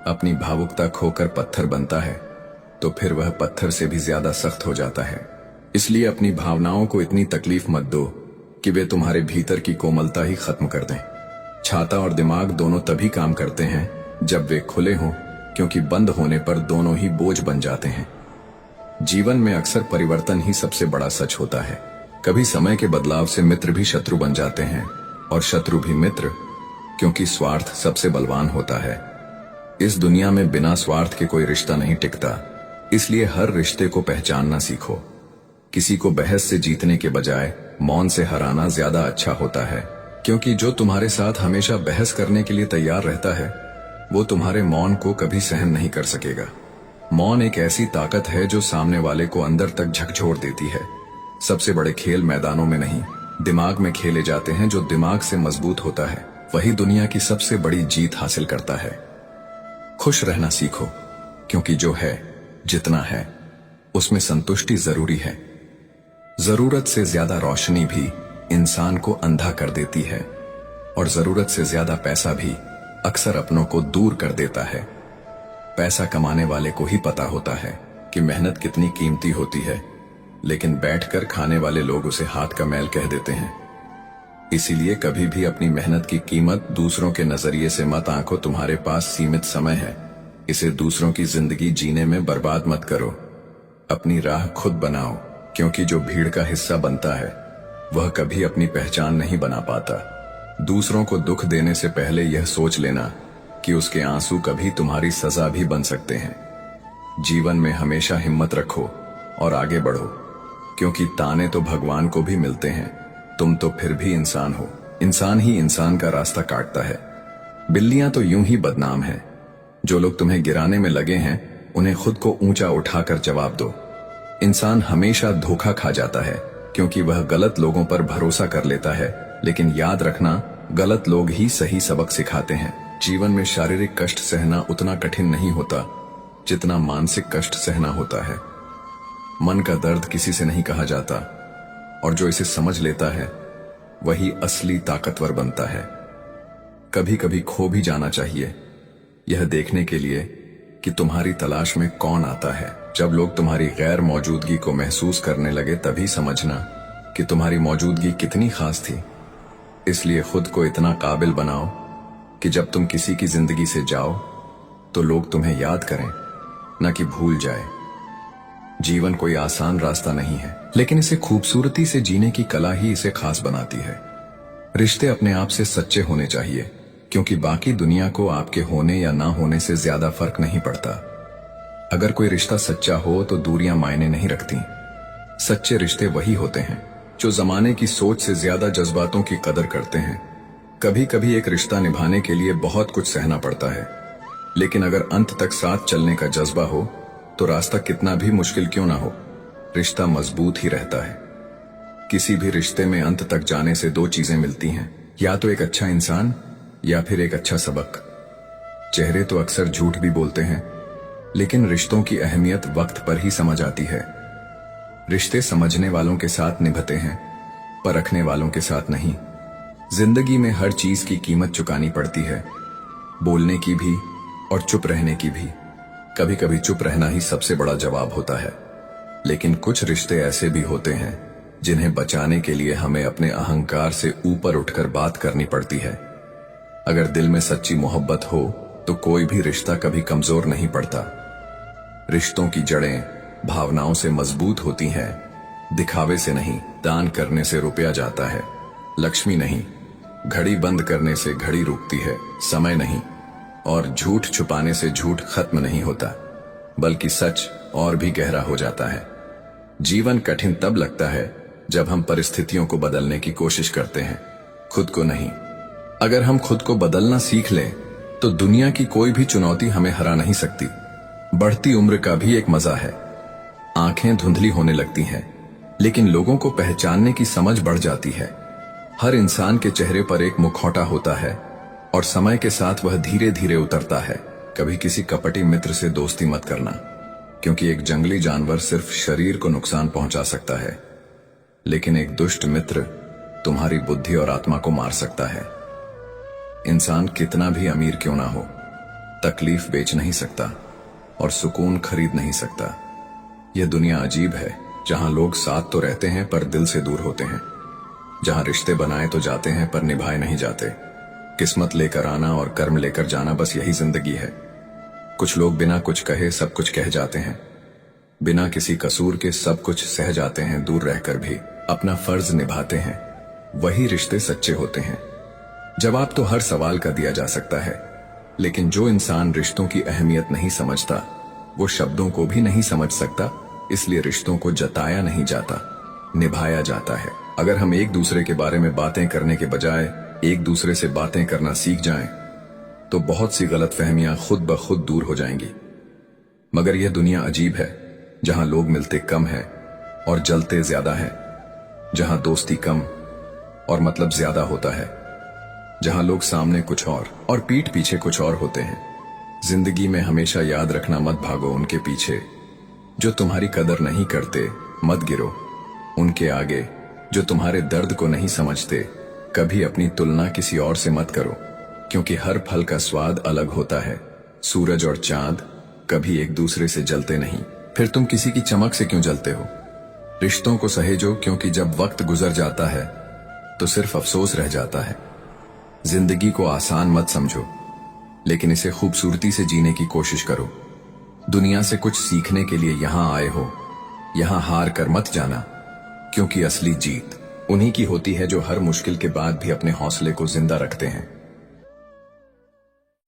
अपनी भावुकता खोकर पत्थर बनता है, तो फिर वह पत्थर से भी ज्यादा सख्त हो जाता है। इसलिए अपनी भावनाओं को इतनी तकलीफ मत दो कि वे तुम्हारे भीतर की कोमलता ही खत्म कर दें। छाता और दिमाग दोनों तभी काम करते हैं जब वे खुले हों, क्योंकि बंद होने पर दोनों ही बोझ बन जाते हैं। जीवन में अक्सर परिवर्तन ही सबसे बड़ा सच होता है। कभी समय के बदलाव से मित्र भी शत्रु बन जाते हैं, और शत्रु भी मित्र, क्योंकि स्वार्थ सबसे बलवान होता है। इस दुनिया में बिना स्वार्थ के कोई रिश्ता नहीं टिकता, इसलिए हर रिश्ते को पहचानना सीखो। किसी को बहस से जीतने के बजाय मौन से हराना ज्यादा अच्छा होता है, क्योंकि जो तुम्हारे साथ हमेशा बहस करने के लिए तैयार रहता है वो तुम्हारे मौन को कभी सहन नहीं कर सकेगा। मौन एक ऐसी ताकत है जो सामने वाले को अंदर तक झकझोर देती है। सबसे बड़े खेल मैदानों में नहीं, दिमाग में खेले जाते हैं। जो दिमाग से मजबूत होता है वही दुनिया की सबसे बड़ी जीत हासिल करता है। खुश रहना सीखो, क्योंकि जो है, जितना है, उसमें संतुष्टि जरूरी है। जरूरत से ज्यादा रोशनी भी इंसान को अंधा कर देती है, और जरूरत से ज्यादा पैसा भी अक्सर अपनों को दूर कर देता है। पैसा कमाने वाले को ही पता होता है कि मेहनत कितनी कीमती होती है, लेकिन बैठकर खाने वाले लोग उसे हाथ का मैल कह देते हैं। इसीलिए कभी भी अपनी मेहनत की कीमत दूसरों के नजरिए से मत आंको। तुम्हारे पास सीमित समय है, इसे दूसरों की जिंदगी जीने में बर्बाद मत करो। अपनी राह खुद बनाओ, क्योंकि जो भीड़ का हिस्सा बनता है वह कभी अपनी पहचान नहीं बना पाता। दूसरों को दुख देने से पहले यह सोच लेना कि उसके आंसू कभी तुम्हारी सजा भी बन सकते हैं। जीवन में हमेशा हिम्मत रखो और आगे बढ़ो, क्योंकि ताने तो भगवान को भी मिलते हैं, तुम तो फिर भी इंसान हो। इंसान ही इंसान का रास्ता काटता है। बिल्लियां तो यूं ही बदनाम हैं। जो लोग तुम्हें गिराने में लगे हैं उन्हें खुद को ऊंचा उठाकर जवाब दो। इंसान हमेशा धोखा खा जाता है, क्योंकि वह गलत लोगों पर भरोसा कर लेता है। लेकिन याद रखना, गलत लोग ही सही सबक सिखाते हैं। जीवन में शारीरिक कष्ट सहना उतना कठिन नहीं होता जितना मानसिक कष्ट सहना होता है। मन का दर्द किसी से नहीं कहा जाता, और जो इसे समझ लेता है वही असली ताकतवर बनता है। कभी कभी खो भी जाना चाहिए, यह देखने के लिए कि तुम्हारी तलाश में कौन आता है। जब लोग तुम्हारी गैर मौजूदगी को महसूस करने लगे तभी समझना कि तुम्हारी मौजूदगी कितनी खास थी। इसलिए खुद को इतना काबिल बनाओ कि जब तुम किसी की जिंदगी से जाओ तो लोग तुम्हें याद करें, न कि भूल जाए। जीवन कोई आसान रास्ता नहीं है, लेकिन इसे खूबसूरती से जीने की कला ही इसे खास बनाती है। रिश्ते अपने आप से सच्चे होने चाहिए, क्योंकि बाकी दुनिया को आपके होने या ना होने से ज्यादा फर्क नहीं पड़ता। अगर कोई रिश्ता सच्चा हो तो दूरियां मायने नहीं रखती। सच्चे रिश्ते वही होते हैं जो जमाने की सोच से ज्यादा जज्बातों की कदर करते हैं। कभी कभी एक रिश्ता निभाने के लिए बहुत कुछ सहना पड़ता है, लेकिन अगर अंत तक साथ चलने का जज्बा हो तो रास्ता कितना भी मुश्किल क्यों ना हो, रिश्ता मजबूत ही रहता है। किसी भी रिश्ते में अंत तक जाने से दो चीजें मिलती हैं, या तो एक अच्छा इंसान या फिर एक अच्छा सबक। चेहरे तो अक्सर झूठ भी बोलते हैं, लेकिन रिश्तों की अहमियत वक्त पर ही समझ आती है। रिश्ते समझने वालों के साथ निभते हैं, परखने वालों के साथ नहीं। जिंदगी में हर चीज की कीमत चुकानी पड़ती है, बोलने की भी और चुप रहने की भी। कभी कभी चुप रहना ही सबसे बड़ा जवाब होता है। लेकिन कुछ रिश्ते ऐसे भी होते हैं जिन्हें बचाने के लिए हमें अपने अहंकार से ऊपर उठकर बात करनी पड़ती है। अगर दिल में सच्ची मोहब्बत हो तो कोई भी रिश्ता कभी कमजोर नहीं पड़ता। रिश्तों की जड़ें भावनाओं से मजबूत होती हैं, दिखावे से नहीं। दान करने से रुपया जाता है, लक्ष्मी नहीं। घड़ी बंद करने से घड़ी रुकती है, समय नहीं। और झूठ छुपाने से झूठ खत्म नहीं होता, बल्कि सच और भी गहरा हो जाता है। जीवन कठिन तब लगता है जब हम परिस्थितियों को बदलने की कोशिश करते हैं, खुद को नहीं। अगर हम खुद को बदलना सीख लें तो दुनिया की कोई भी चुनौती हमें हरा नहीं सकती। बढ़ती उम्र का भी एक मजा है। आंखें धुंधली होने लगती हैं, लेकिन लोगों को पहचानने की समझ बढ़ जाती है। हर इंसान के चेहरे पर एक मुखौटा होता है और समय के साथ वह धीरे धीरे उतरता है। कभी किसी कपटी मित्र से दोस्ती मत करना, क्योंकि एक जंगली जानवर सिर्फ शरीर को नुकसान पहुंचा सकता है, लेकिन एक दुष्ट मित्र तुम्हारी बुद्धि और आत्मा को मार सकता है। इंसान कितना भी अमीर क्यों ना हो, तकलीफ बेच नहीं सकता और सुकून खरीद नहीं सकता। यह दुनिया अजीब है, जहां लोग साथ तो रहते हैं पर दिल से दूर होते हैं, जहां रिश्ते बनाए तो जाते हैं पर निभाए नहीं जाते। किस्मत लेकर आना और कर्म लेकर जाना, बस यही जिंदगी है। कुछ लोग बिना कुछ कहे सब कुछ कह जाते हैं, बिना किसी कसूर के सब कुछ सह जाते हैं। दूर रहकर भी अपना फर्ज निभाते हैं, वही रिश्ते सच्चे होते हैं। जवाब तो हर सवाल का दिया जा सकता है, लेकिन जो इंसान रिश्तों की अहमियत नहीं समझता वो शब्दों को भी नहीं समझ सकता। इसलिए रिश्तों को जताया नहीं जाता, निभाया जाता है। अगर हम एक दूसरे के बारे में बातें करने के बजाय एक दूसरे से बातें करना सीख जाएं, तो बहुत सी गलतफहमियां खुद ब खुद दूर हो जाएंगी। मगर यह दुनिया अजीब है, जहां लोग मिलते कम हैं और जलते ज्यादा हैं, जहां दोस्ती कम और मतलब ज्यादा होता है, जहां लोग सामने कुछ और पीठ पीछे कुछ और होते हैं। जिंदगी में हमेशा याद रखना, मत भागो उनके पीछे जो तुम्हारी कदर नहीं करते, मत गिरो उनके आगे जो तुम्हारे दर्द को नहीं समझते। कभी अपनी तुलना किसी और से मत करो, क्योंकि हर फल का स्वाद अलग होता है। सूरज और चांद कभी एक दूसरे से जलते नहीं, फिर तुम किसी की चमक से क्यों जलते हो। रिश्तों को सहेजो, क्योंकि जब वक्त गुजर जाता है तो सिर्फ अफसोस रह जाता है। जिंदगी को आसान मत समझो, लेकिन इसे खूबसूरती से जीने की कोशिश करो। दुनिया से कुछ सीखने के लिए यहां आए हो, यहां हार कर मत जाना, क्योंकि असली जीत उन्हीं की होती है जो हर मुश्किल के बाद भी अपने हौसले को जिंदा रखते हैं।